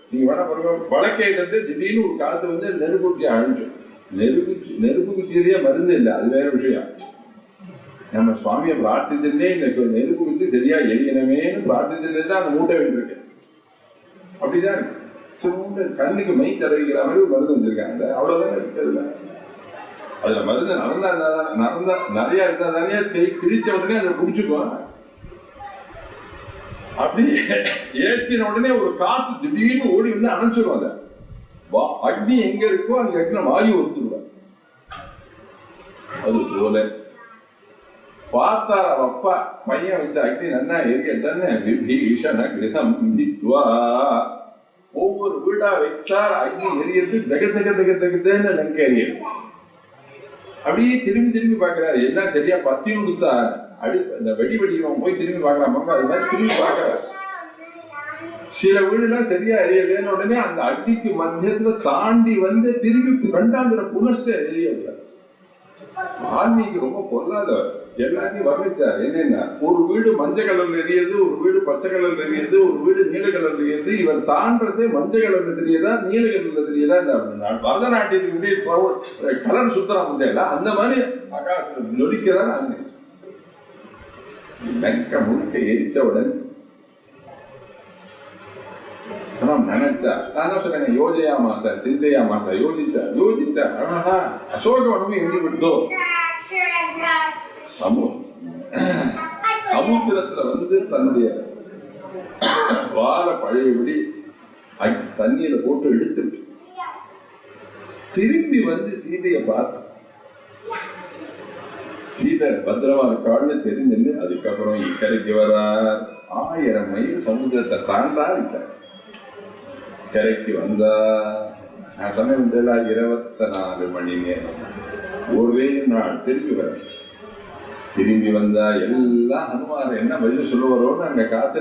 நீங்க வேணா பாருங்க, வழக்கையிட்டு திடீர்னு ஒரு காலத்து வந்து நெருப்புச்சி அழிஞ்சு, நெருப்புக்கு தீரியா மருந்து இல்லை, அது வேற விஷயம். நம்ம சுவாமியை பிரார்த்திச்சுட்டே இந்த நெருப்பு வச்சு சரியா எரியணுமேனு பிரார்த்திச்சுட்டே தான் அந்த மூட்டை வேண்டியிருக்கு. அப்படிதான் இருக்கு. கண்ணுக்கு மை தடவிக்கிற மாதிரி ஒரு மருந்து வச்சிருக்காங்க, அவ்வளவுதானே இருக்குதுல்ல. அதுல மருந்து நடந்தா நிறைய இருந்தா நிறைய கிழிச்ச உடனே அதை குடிச்சுக்குவோம். அப்படி ஏற்றின உடனே ஒரு காத்து திடீர்னு ஓடி வந்து அணைச்சிடும். அதை அக்னி எங்க இருக்கோ அங்க அக்னி வாயு ஒத்துருவார். அது போல பார்த்தா அப்பா பையன் வச்ச அக்னி நன்னா எரியட்டன்னு விபீஷண கிரகம் வித்வா, ஒவ்வொரு வீடா வச்சார் அக்னி எரியது, தக தக தக தகுதேன்னு லங்கை எரியது. அப்படியே திரும்பி திரும்பி பாக்குறாரு, எல்லாம் சரியா பத்தி கொடுத்தா இந்த வெடி வெடிக்கிறவன் போய் திரும்பி பார்க்கலாமா, அது மாதிரி திரும்பி பார்க்கறாரு. சில வீடுலாம் சரியா எரியலன்னு உடனே அந்த அக்னிக்கு மத்தியத்துல தாண்டி வந்து திரும்பி ரெண்டாந்திர புனஷ்ட எரிய. ஆன்மீக ரொம்ப பொல்லாதவர், எல்லாத்தையும் வர்ணிச்சார். என்னன்னா, ஒரு வீடு மஞ்சள் கலர்ல எரியுது, ஒரு வீடு பச்சை கலர்ல எரியுது, ஒரு வீடு நீல கலர்ல எரியுது. இவர் தாண்டதே மஞ்சள் கலர்ல தெரியுதா நீல கலர்ல தெரியுதா, பரதநாட்டியத்துக்கு கலர் சுத்தரம் முடியல, அந்த மாதிரி ஆகாசம் நொடிக்கிறார். லங்கை முழுக்க எரிச்சவுடன் நினைச்சா, நான் என்ன சொன்னேன், யோஜயா மாசா சிந்தையா மாசா, யோசிச்சா அழகா அசோகவனமும் எங்கி விடுதோ, சமுத்திரத்துல வந்து தன்னுடைய வார பழையபடி தண்ணீரை போட்டு எடுத்துட்டு திரும்பி வந்து சீதையை பார்த்து, சீதை பத்திரமா இருக்காள்னு தெரிஞ்சுன்னு அதுக்கப்புறம் இக்கரைக்கு வரார். 1000 மைல் சமுத்திரத்தை தாண்டா கரைக்கு வந்தா. நான் சொன்ன 24 மணி நேரம் ஒரே நாள் திரும்பி வர. திரும்பி வந்தா எல்லாம் ஹனுமார் என்ன பதில் சொல்லுவாரோன்னு அங்க காத்து.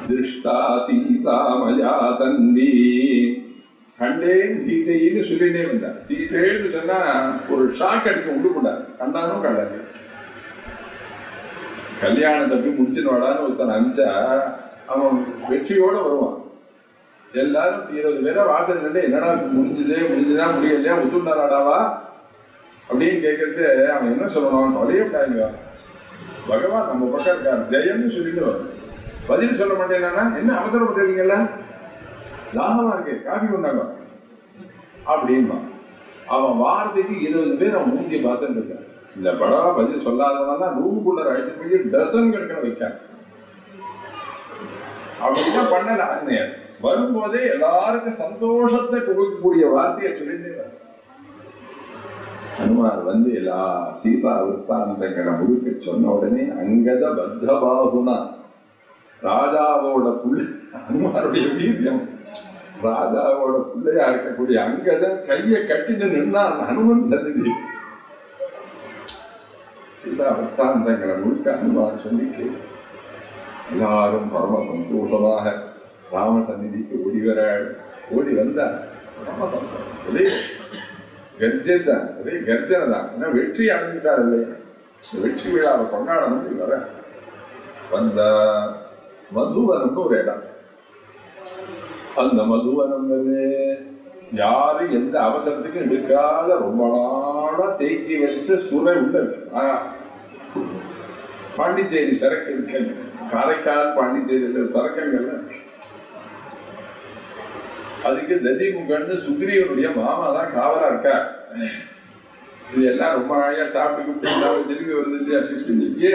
திருஷ்டா சீதா மயா தந்தி, கண்டேன் சீதைன்னு சொல்லிட்டே வந்தார். சீதைன்னு சொன்னா ஒரு ஷாக் அடிக்க உண்டுபடாது, கண்டானும் கண்டாரு. கல்யாணத்தை போய் முடிச்சுன்னு வாடான்னு ஒருத்தன் அனுப்பிச்சா அவன் வெற்றியோட வருவான். எல்லாரும் 20 பேரை வாசல் கண்டு என்னடா முடிஞ்சுதா முடியலையா ஒத்துண்டாராடாவா அப்படின்னு கேட்கறது அவன் என்ன சொல்லணும், தொலைய விட்டாங்க. பகவான் நம்ம பக்கம் இருக்கார், ஜெயம்னு சொல்லிட்டு வரும். பதில் சொல்ல மாட்டேன்னா என்ன அவசரப்பட்டுருக்கீங்களா, தாகமா இருக்கு, காபி கொண்டாங்க அப்படின்பா. அவன் வாரத்துக்கு 20 பேர் அவன் மூஞ்சியை பார்த்துட்டு இருக்கான். இந்த படவா பதில் சொல்லாதவனா ரூமுக்குள்ள அழைச்சு போய் டசன் கணக்கில் வைக்கான். அப்படிதான் பண்ணல ஆஞ்சநேயர். வரும்போதே எல்லாருக்கும் சந்தோஷத்தை கொடுக்கக்கூடிய வார்த்தையை சொல்லிட்டு ஹனுமார் வந்து எல்லா சீதா விற்த்தாந்தங்களை முழுக்க சொன்ன உடனே அங்கத பத்தபாகுனா ராஜாவோட புள்ளை, ஹனுமாருடைய வீரியம், ராஜாவோட பிள்ளையா இருக்கக்கூடிய அங்கதான் கையை கட்டிட்டு நின்னான் ஹனுமன் சந்நிதி. சீதா விற்த்தாந்தங்களை முழுக்க ஹனுமார் சொல்லிட்டு எல்லாரும் பரம சந்தோஷமாக ராம சந்நிதிக்கு ஓடி வந்தார். பரம சந்தோஷம், ஒரே கர்ஜன் தான், ஒரே கர்ஜனை தான். ஏன்னா வெற்றி அடைஞ்சிட்டார் இல்லையா, வெற்றி விழாவை கொண்டாடணும். வர வந்த மதுவனம்னு ஒரு இடம். அந்த மதுவனம் யாரு எந்த அவசரத்துக்கும் எடுக்காத ரொம்ப நாளா தேக்கி வச்ச சுரை உள்ள இருக்கு. பாண்டிச்சேரி சரக்கு இருக்கு, காரைக்கால் பாண்டிச்சேரியில சரக்கங்கள்ல இருக்கு. அதுக்கு ததிமுகன்னு சுக்ரீவனுடைய மாமா தான் காவலா இருக்கா. இது எல்லாம் ரொம்ப அழகா சாப்பிட்டு திரும்பி வருது இல்லையா, சிருஷ்டி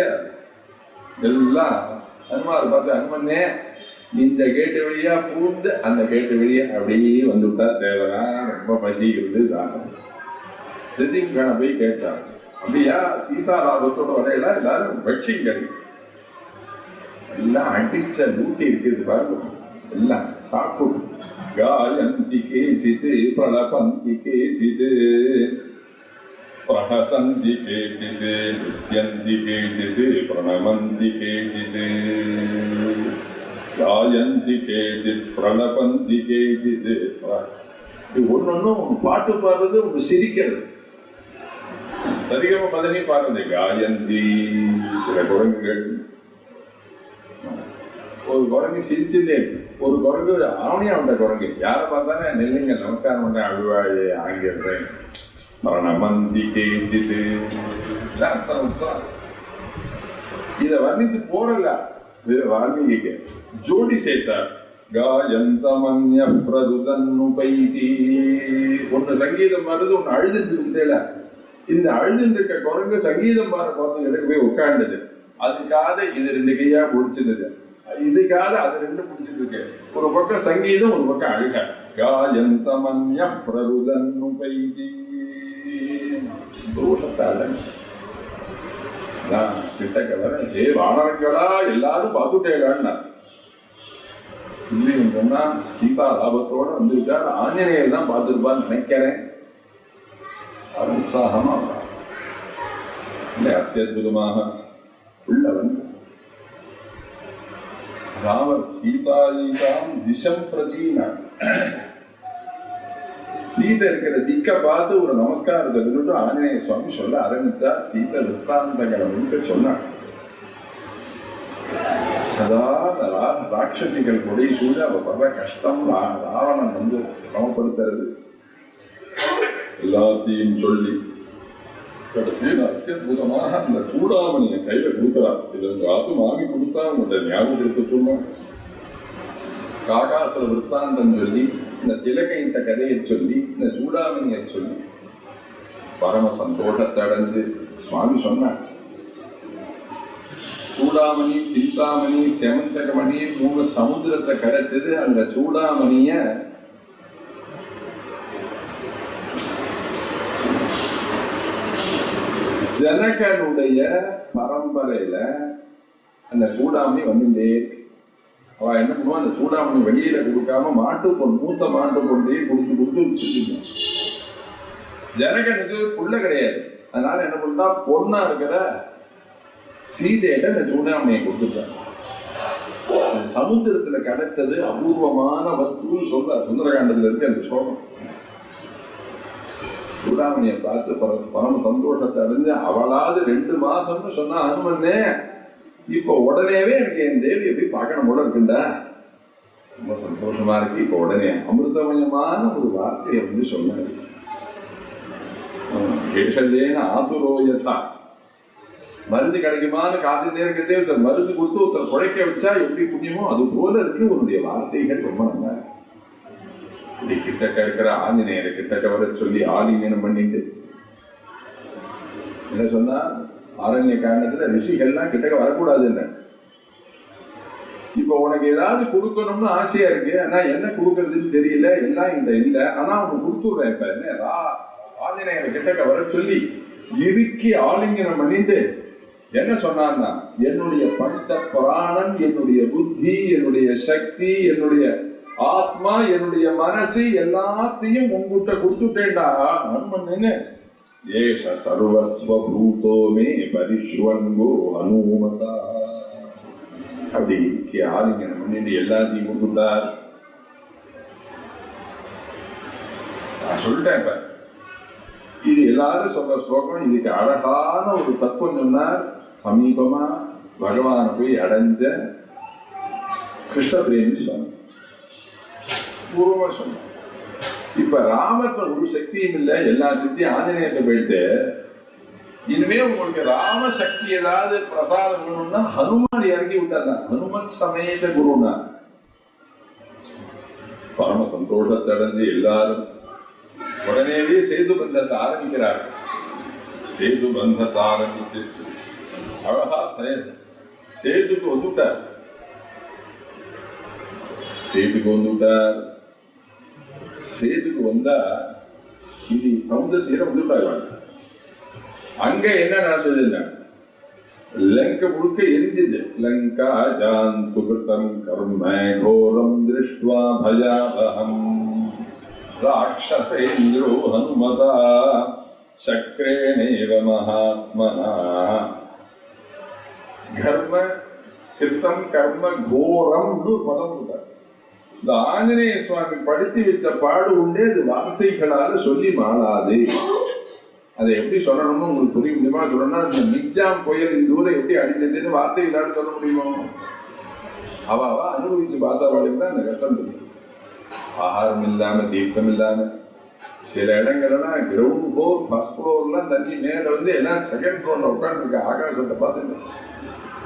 எல்லாம் ஹனுமார் பார்த்து, ஹனுமன்னே இந்த கேட்டு வழியா பூந்து அந்த கேட்டு வழியா அப்படியே வந்து விட்டா தேவனா, ரொம்ப பசிக்கிறது தான். ததிமுகனை போய் கேட்டான், அப்படியா சீதாராபத்தோட வரையில எல்லாரும் பட்சிங்கள் எல்லாம் அடிச்ச லூட்டி இருக்குது பாருங்க, எல்லாம் சாப்பிட்டு காயந்தி கேச்சித் பிரளபந்தி கேச்சித் பிரஹசந்தி கேச்சித் நித்யந்தி கேச்சித் பிரணமந்தி கேச்சித் காயந்தி கேச்சித் பிரளபந்தி கேச்சித். ஒன்னொன்னும் பாட்டு பாடுறது, ஒன்று சிரிக்கிறது, சரிகம பதனி பாடுறது. காயந்தி சில குரங்குகள், ஒரு குரங்கு சிரிச்சுட்டே இருக்கு, ஒரு குரங்கு ஆவணியா உண்ட குரங்கு, யாரை பார்த்தானே நெல்லுங்க நமஸ்காரம் பண்ண அழுவாழு ஆங்கிலத்தை மரணமந்தி கேச்சிது அர்த்தம் உற்சாகம். இதை வர்ணிச்சு போறல வால்மீகிக்கு ஜோடி சேர்த்தார். காயந்தமன்ய பிரதுதன்னு பைதி, ஒன்னு சங்கீதம் பாடுறது, ஒன்னு அழுதுட்டு இருந்தேல. இந்த அழுதுட்டு இருக்க குரங்கு சங்கீதம் பாட போறது எடுக்க போய் உட்காண்டது. அதுக்காக இது 2 கையா முடிச்சிருந்தது, இதுக்காக அது 2 முடிச்சிட்டு இருக்கு. ஒரு பக்கம் சங்கீதம், ஒரு பக்கம் அழுக. காயந்தமன்ய பிரதுதன்னு பைதி, தோஷத்தை அடைஞ்சு கிட்டக்க வர, ஏ வானரங்களா எல்லாரும் பார்த்துட்டேடான்னா இல்லைன்னு சொன்னா சீதா லாபத்தோட வந்துட்டார். ஆஞ்சநேயர் தான் பார்த்துருப்பான்னு நினைக்கிறேன். அது உற்சாகமா இல்லை, அத்தியுதமாக உள்ள வந்து ராமர் சீதாயிதாம் திசம் பிரதீனார். சீதை இருக்கிற திக்க பார்த்து ஒரு நமஸ்காரத்தை விட்டுட்டு ஆஞ்சநேய சுவாமி சொல்ல ஆரம்பிச்சா. சீதை விற்த்தாந்தங்களை முழுக்க சொன்னார். சதா ராட்சசிகள் கொடை சூழ அவ படுற கஷ்டம், ராவணன் வந்து சிரமப்படுத்துறது எல்லாத்தையும் சொல்லி கடைசியில் அத்தியுதமாக அந்த சூடாமணியை கையில கொடுக்கிறார். இதற்கு ஆத்து மாமி கொடுத்தா உங்களை ஞாபகம் இருக்க சொன்னார். காகாசுர விற்த்தாந்தம் சொல்லி, இந்த திலகையிட்ட கதையை சொல்லி, இந்த சூடாமணியை சொல்லி பரம சந்தோஷத்தை அடைஞ்சு சுவாமி சொன்னார். சூடாமணி, சிந்தாமணி, செமந்தகமணி 3 சமுத்திரத்தை கிடைச்சது. அந்த சூடாமணிய ஜனகனுடைய பரம்பரையில அந்த சூடாமணி வந்துட்டே அவ என்ன பண்ணுவா, அந்த சூடாமணி வெளியில கொடுக்காம மூத்த மாட்டு பொண்ணையே கொடுத்து வச்சுட்டு. ஜனகனுக்கு புள்ள கிடையாது, அதனால என்ன பண்ணா பொண்ணா இருக்கிற சீதையிட்ட இந்த சூடாமணியை கொடுத்துட்டாங்க. சமுத்திரத்துல கிடைச்சது அபூர்வமான வஸ்துன்னு சொல்ற சுந்தரகாண்டத்துல இருக்கு அந்த சோகம். சூடாமணியை பார்த்து பரம சந்தோஷத்தை அடைஞ்சு அவளாவது 2 மாசம்னு சொன்னா, ஹனுமன்னே இப்ப உடனேவே எனக்கு என் தேவியை போய் பார்க்கணும் போல இருக்குண்டா, ரொம்ப சந்தோஷமா இருக்கு. இப்ப உடனே அமிர்தமயமான ஒரு வார்த்தையை வந்து சொன்னாரு. கேஷல்லேன ஆதுரோயதா, மருந்து கிடைக்குமான்னு காத்துட்டே இருக்கிறதே ஒருத்தர் மருந்து கொடுத்து ஒருத்தர் குழைக்க வச்சா எப்படி புண்ணியமோ அது போல இருக்கு உன்னுடைய வார்த்தைகள். ரொம்ப நல்லா இப்படி கிட்டக்க இருக்கிற ஆஞ்சநேயரை கிட்டக்க வர சொல்லி ஆலிங்கனம் பண்ணிட்டு என்ன சொன்னா, ஆரண்ய காரணத்துல ரிஷிகள்லாம் கிட்டக்க வரக்கூடாதுன்னு. இப்ப உனக்கு ஏதாவது கொடுக்கணும்னு ஆசையா இருக்கு, ஆனா என்ன கொடுக்கறதுன்னு தெரியல, எல்லாம் இந்த இல்ல, ஆனா உனக்கு கொடுத்துடுறேன். இப்ப என்ன ஆஞ்சநேயரை கிட்டக்க வர சொல்லி இறுக்கி ஆலிங்கனம் பண்ணிட்டு என்ன சொன்னான்னா, என்னுடைய பஞ்ச பிராணன், என்னுடைய புத்தி, என்னுடைய சக்தி, என்னுடைய ஆத்மா, என்னுடைய மனசு எல்லாத்தையும் உங்ககிட்ட கொடுத்துட்டேன்டா ஹனுமன்னு. ஏஷ சர்வஸ்வ பூதோ மே பரிஷ்வங்கோ ஹனுமதா. அப்படி ஆலிங்கனம் பண்ணிட்டு எல்லாத்தையும் கொடுத்துட்டார். நான் சொல்லிட்டேன் இப்ப இது எல்லாரும் சொல்ற ஸ்லோகம். இதுக்கு அழகான ஒரு தத்துவம் சொன்னார். சமீபமா பகவான போய் அடைஞ்ச கிருஷ்ண பிரேமி சுவாமி பூர்வமா சொன்னார். இப்ப ராமத்துல ஒரு சக்தியும் இல்லை, எல்லா சக்தியும் ஆஞ்சநேயத்தை போயிட்டு இனிமே உங்களுக்கு ராம சக்தி ஏதாவது பிரசாதம் வேணும்னா ஹனுமான் இறங்கி விட்டாங்க. ஹனுமன் சமேத குருனா பரம சந்தோஷத்தை அடைஞ்சு எல்லாரும் உடனேவே சேது பந்தத்தை ஆரம்பிக்கிறார்கள். சேது பந்தத்தை ஆரம்பிச்சு அழகா சேதுக்கு வந்துட்டார். சேதுக்கு வந்தா இது சமுதிர தீரம் வந்துட்டாங்க. அங்க என்ன நடந்ததுன்னா, லங்க முழுக்க எரிஞ்சது. லங்கா ஜாந்து கிருதம் கர்ம கோரம் திருஷ்ட்வா பயாவஹம் ராட்சசேந்திரோ ஹனுமதா சக்ரேணேவ மகாத்மனா. கர்ம கிருத்தம் கர்ம கோரம் பதம் கொடுத்தார். இந்த ஆஞ்சநேய சுவாமி படுத்தி வச்ச பாடு உண்டே, அது வார்த்தைகளால சொல்லி மாளாது. அதை எப்படி சொல்லணும்னு உங்களுக்கு புரிய முடியுமா? சொல்லணும்னா இந்த மிக்ஜாம் புயல் இந்த ஊரை எப்படி அடிச்சதுன்னு வார்த்தைகளால சொல்ல முடியுமோ? அவ அனுபவிச்சு பார்த்தவாளுக்கு தான் அந்த கஷ்டம் தெரியும். ஆகாரம் இல்லாம தீர்த்தம் இல்லாம சில இடங்கள்லாம் கிரவுண்ட் ஃப்ளோர் ஃபர்ஸ்ட் ஃப்ளோர்லாம் தண்ணி மேல வந்து எல்லாம் செகண்ட் ஃப்ளோர்ல உட்காந்துருக்க ஆகாசத்தை பார்த்துட்டு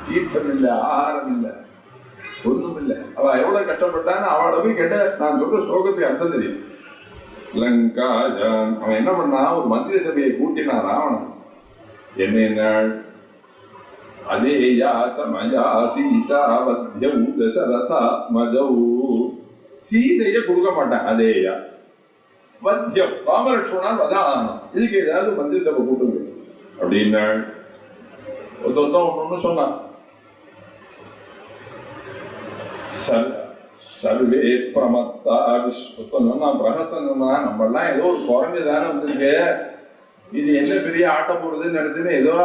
தீர்த்தம் இல்லை, ஆகாரம் இல்லை, ஒன்றும் இல்லை. அவ எவ்வளவு கஷ்டப்பட்டான்னு அவளை போய் கேட்ட நான் சொல்ற ஸ்லோகத்துக்கு அர்த்தம் தெரியும். லங்கா அவன் என்ன பண்ணா, ஒரு மந்திரி சபையை கூட்டினான் ராவணன். என்ன அதே யாச்சமயா சீதா வத்யௌ தசரதாத்மஜௌ. சீதைய கொடுக்க மாட்டான். அதேயா வத்யம் ராமலட்சுமணா வதானம். இதுக்கு ஏதாவது மந்திரி சபை கூட்டுங்க அப்படின்னா ஒன்னு சொன்னான். சர்வே பிரமத்தா பிரகஸ்தன் நம்ம எல்லாம் ஏதோ ஒரு குறைஞ்சுதானே வந்திருக்கு, இது என்ன பெரிய ஆட்ட போறதுன்னு நினைச்சுன்னு ஏதோ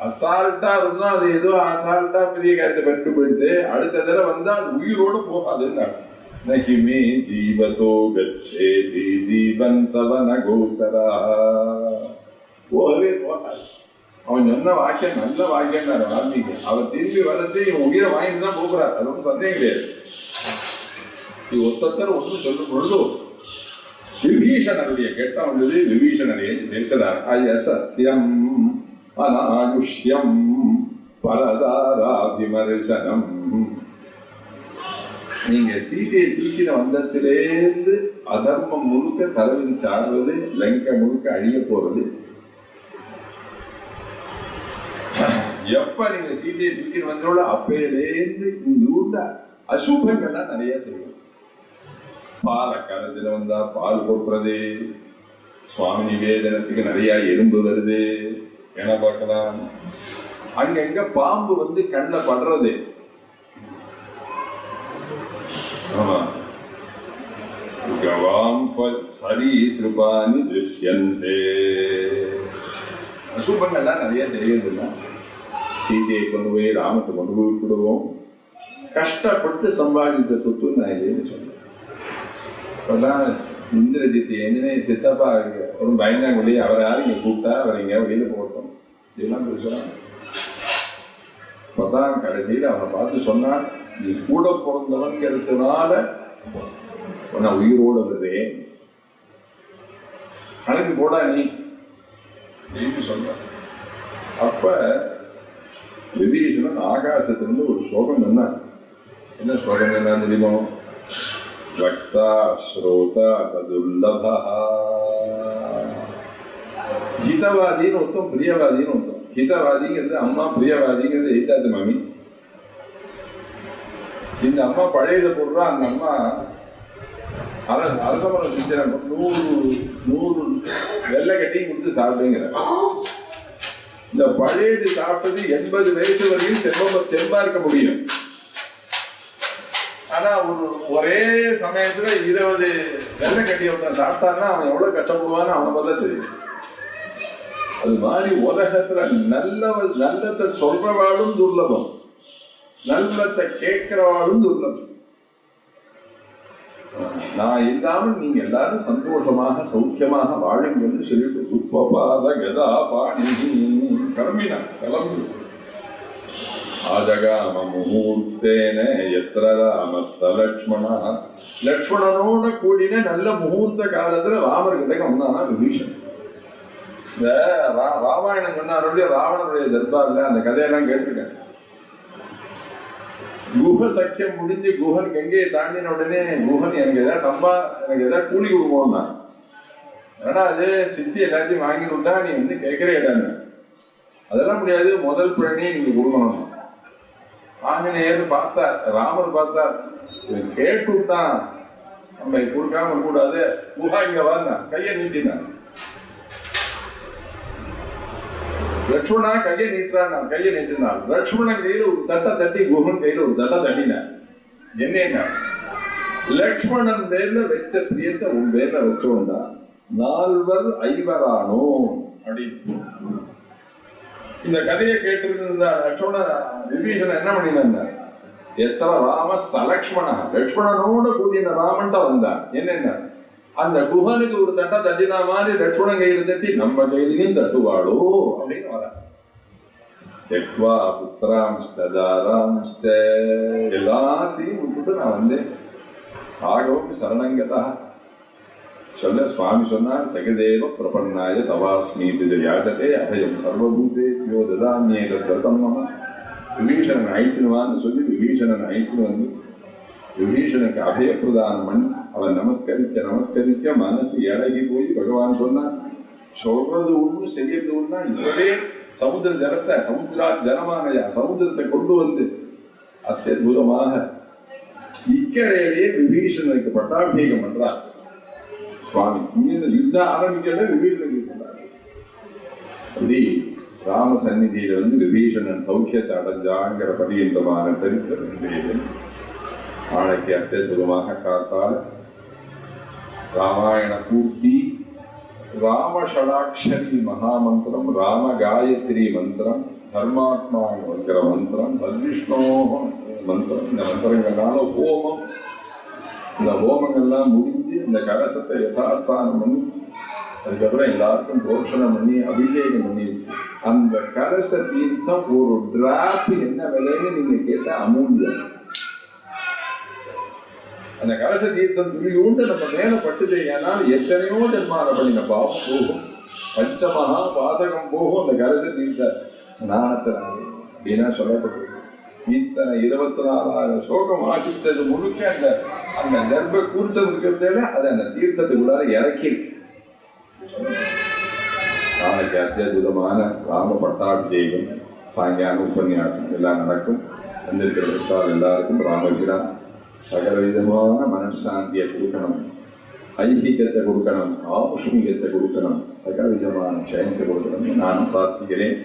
அசால்ட்டா இருந்தோம். அது ஏதோ அசால்ட்டா பெரிய காரியத்தை பெற்று போயிட்டு அடுத்த தடவை வந்தா அது உயிரோடு போகாதுன்னு நகிமே ஜீவதோ கச்சேதி ஜீவன் சவன கோச்சரா. போகவே போகாது. அவன் சொன்ன வாக்கியம் நல்ல வாக்கியம் வால்மீகி. அவர் திரும்பி வரது இவன் உயிரை வாங்கிட்டு தான் போகிறார். அது ஒன்றும் சந்தேகம் கிடையாது. இது ஒத்தத்தர் ஒன்று சொல்லும் பொழுது விபீஷணருடைய கெட்டம் வந்தது. விபீஷணரே பேசுறார். அயசஸ்யம் அநாயுஷ்யம் பரதாராபிமர்சனம். நீங்க சீதையை தூக்கின வந்தத்திலேருந்து அதர்மம் முழுக்க தலைவிரிச்சு ஆடுறது, லங்கை முழுக்க அழிய போறது. எப்ப நீங்க சீதையை தூக்கிட்டு வந்தோட அப்பையிலேருந்து இந்த ஊர்ல அசுபங்கள்லாம் நிறைய தெரியும். பாலக்காலத்துல வந்தா பால் கொடுப்பது, சுவாமி நிவேதனத்துக்கு நிறைய எறும்பு வருது, என்ன பார்க்கலாம். அங்கங்க பாம்பு வந்து கண்ணில் படுறது. ஆமா, சரீஸ்ருபானி திருஷ்யந்தே. அசுபங்கள்லாம் நிறைய தெரியுதுன்னா சீதையை கொண்டு போய் ராமத்தை கொண்டு போய் விட்டுடுவோம். கஷ்டப்பட்டு சம்பாதித்த சொத்து நான் இல்லைன்னு சொன்னேன். இப்பதான் இந்திரஜித் எங்கனே சித்தப்பா ஒரு பயந்தாங்குடி, அவரை யாரும் இங்க கூப்பிட்டா அவர் இங்க வெளியில போட்டோம் இதெல்லாம் பேசுறாங்க. இப்பதான் கடைசியில் அவனை பார்த்து சொன்னான், நீ கூட பிறந்தவன்கிறதுனால நான் உயிரோடு வருவேன், கணக்கு போடா நீ சொன்ன. அப்ப விபீஷணன் ஆகாசத்திலிருந்து ஒரு ஸ்லோகம் சொன்னார். என்ன ஸ்லோகம் என்ன தெரியுமோ? வக்தா ஸ்ரோதா ததுல்லபா. ஹிதவாதின்னு ஒருத்தம், பிரியவாதின்னு ஒருத்தம். ஹிதவாதிங்கிறது அம்மா, பிரியவாதிங்கிறது எய்தாது மாமி. இந்த அம்மா பழையதை போடுறா. அந்த அம்மா அரசமரம் சித்திரம் 100 வெள்ளை கட்டியும் கொடுத்து சாப்பிடுங்கிற. இந்த பழையது சாப்பிட்டது 80 வயசு வரையும் தெம்பா இருக்க முடியும். ஆனா ஒரே சமயத்துல 20 வெள்ளை கட்டி ஒருத்தன் சாப்பிட்டான்னா அவன் எவ்வளவு கஷ்டப்படுவான்னு அவனை பார்த்தா தெரியும். அது மாதிரி உலகத்துல நல்லத்தை சொல்றவாளும் துர்லபம், நல்லத்தை கேட்கிறவாளும் துர்லபம். நான் இல்லாமல் நீங்க எல்லாரும் சந்தோஷமாக சௌக்கியமாக வாழுங்கன்னு சொல்லிட்டு கதா பாணி கிளம்பு. ஆஜகாம முகூர்த்தேன எத்திர ராம லக்ஷ்மணா. லக்ஷ்மணனோட கூடின நல்ல முகூர்த்த காலத்துல ராமர்கிட்ட வந்தானா விபீஷன். இந்த ராமாயணம் சொன்னாருடைய ராவணனுடைய தர்பார்ல அந்த கதையெல்லாம் கேட்டுருக்கேன். குஹ சக்கியம் முடிஞ்சு குஹன் கங்கையை தாண்டின உடனே குஹன் எனக்கு ஏதாவது கூலி கொடுப்போம்னா, ஏன்னா அது சித்தி எல்லாத்தையும் வாங்கினுட்டா நீ வந்து கேட்கிறேடான்னு. அதெல்லாம் முடியாது, முதல் பிராணியை நீங்க கொடுக்கணும். ஆஞ்சநேயர் பார்த்தார், ராமர் பார்த்தார், கேட்டு விட்டான், நம்ம கொடுக்காம கூடாது, குஹா இங்க வாங்க கையை நீட்டினான். லட்சுமணா கையை நீட்டினான். லட்சுமணன் கையில ஒரு தட்டை தட்டி குஹன் கையில ஒரு தட்டை தட்டினார். என்ன லட்சுமணன் பேர்ல வச்ச பிரியத்தை உன் பேர்ல வச்சோண்டா 4 ஐவரானோ அப்படின்னு. இந்த கதையை கேட்டிருந்தா விபீஷணன் என்ன பண்ணினாங்க? எத்தனை ராம சலக்ஷ்மணா, லட்சுமணனோட கூடிய ராமன் தான் வந்தான். என்னென்ன அந்த குஹனுக்கு ஒரு தட்டை தட்டினா மாதிரி லட்சுமணன் கையில தட்டி நம்ம கையிலையும் தட்டுவாளோ அப்படின்னு வர. எக்வா புத்திராம்ஸ்தாராம்ஸ்த எல்லாத்தையும் விட்டுட்டு நான் வந்தேன். ஆகவும் சரணங்கதா சொல்ல சுவாமி சொன்னார், சகதேவ பிரபன்னாய தவாஸ்மீதி யாஜதே அபயம் சர்வபூதே யோ ததாமியேதம் நம. விபீஷணன் அழிச்சுவான்னு சொல்லி விபீஷணன் அழிச்சுன்னு வந்து விபீஷனுக்கு அபயப்பிரதானம் பண்ணி அவன் நமஸ்கரிக்க மனசு இறகி போய் பகவான் சொன்னான், சொல்றது ஒண்ணு செய்யறது ஒண்ணா, இப்பவே சமுத்திர ஜலத்தை சமுத்திரத்தை கொண்டு வந்து அத்தியுதமாக இக்கரையிலேயே விபீஷனுக்கு பட்டாபிஷேகம் பண்றார் சுவாமி. இந்த யுத்தம் ஆரம்பிக்கல விபீஷனுக்கு பண்றாரு. அப்படி ராம சந்நிதியில வந்து விபீஷணன் சௌக்கியத்தை அடைஞ்சாங்கிற பதிகின்றமான சரித்திரம் நாளைக்கு அத்தியுதமாக காத்தால் ராமாயண பூர்த்தி, ராமஷடாட்சரி மகாமந்திரம், ராம காயத்ரி மந்திரம், தர்மாத்மாங்கிற மந்திரம், தத்விஷ்ணோ மந்திரம். இந்த மந்திரங்கள்னால ஹோமம், இந்த ஹோமங்கள்லாம் முடிஞ்சு இந்த கலசத்தை யதாஸ்தானம் பண்ணி அதுக்கப்புறம் எல்லாருக்கும் தோஷணம் பண்ணி அபிஷேகம் பண்ணிடுச்சு. அந்த கலச தீர்த்தம் ஒரு டிராப் என்ன விலைன்னு நீங்க கேட்ட அமூல்யம். அந்த கலச தீர்த்தம் துளியூண்டு நம்ம மேல பட்டுது. ஏன்னால் எத்தனையோ ஜென்மான பண்ணின பாவம் போகும், பஞ்சமகா பாதகம் போகும் அந்த கலச தீர்த்த ஸ்நானத்தினாலே அப்படின்னா சொல்லப்பட்டது. இத்தனை 24,000 ஸ்லோகம் வாசிச்சது முழுக்க அந்த அந்த கர்ப்ப கூர்ச்சம் இருக்கிறதுல அது அந்த தீர்த்தத்துக்குள்ளார இறக்கி. நாளைக்கு அத்தியுதமான ராம பட்டாபிஷேகம், சாயங்காலம் உபன்யாசம் எல்லாம் நடக்கும். வந்திருக்கிறவர்கள் எல்லாருக்கும் ராமகிரான் சகல விதமான மனசாந்தியை கொடுக்கணும், ஐதீகத்தை கொடுக்கணும், ஆமுஷ்மிகத்தை கொடுக்கணும், சகல விதமான ஜெயத்தை கொடுக்கணும் நானும் பிரார்த்திக்கிறேன்.